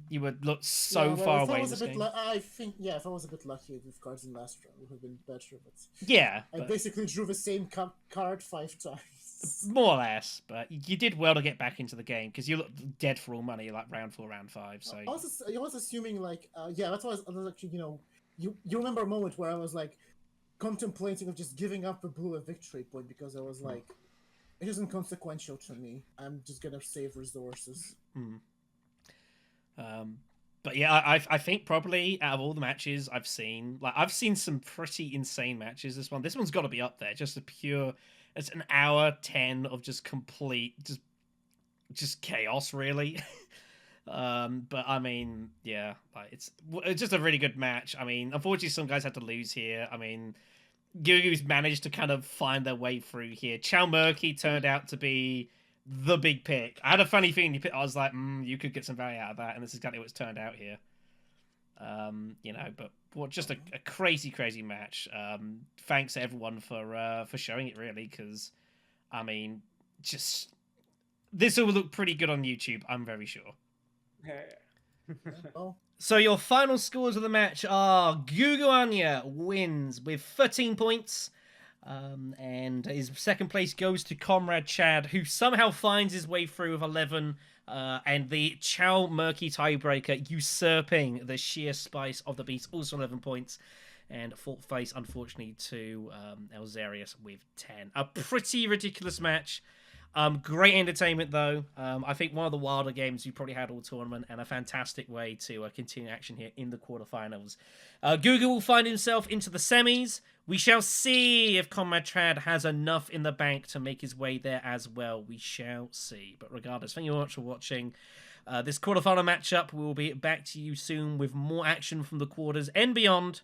You would look so far away. I think, if I was a bit lucky with cards in last round, it would have been better. But I basically drew the same card 5 times. More or less, but you did well to get back into the game because you looked dead for all money, round 4, round 5. So I was assuming that's why I was actually you remember a moment where I was contemplating of just giving up a blue a victory point because I was it isn't consequential to me. I'm just gonna save resources. But yeah, I think probably out of all the matches I've seen, I've seen some pretty insane matches. This one's got to be up there. Just it's an hour 10 of just complete, just chaos, really. But it's just a really good match. Unfortunately, some guys had to lose here. Gugu's managed to kind of find their way through here. Chow Murky turned out to be the big pick. I had a funny feeling I was like, you could get some value out of that, and this is exactly what's turned out here. But just a crazy match. Thanks to everyone for showing it, really, because this will look pretty good on YouTube, I'm very sure. So your final scores of the match are Gugu Anya wins with 13 points. And his second place goes to Comrade Chad, who somehow finds his way through with 11. And the Chow Murky tiebreaker usurping the sheer spice of the beast, also 11 points. And fought face, unfortunately, to Elzarius with 10. A pretty ridiculous match. Great entertainment, though. I think one of the wilder games you probably had all tournament, and a fantastic way to continue action here in the quarterfinals. Gugu will find himself into the semis. We shall see if Comrade Chad has enough in the bank to make his way there as well. We shall see. But regardless, thank you very much for watching this quarterfinal matchup. We will be back to you soon with more action from the quarters and beyond.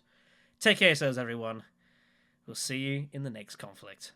Take care of yourselves, everyone. We'll see you in the next conflict.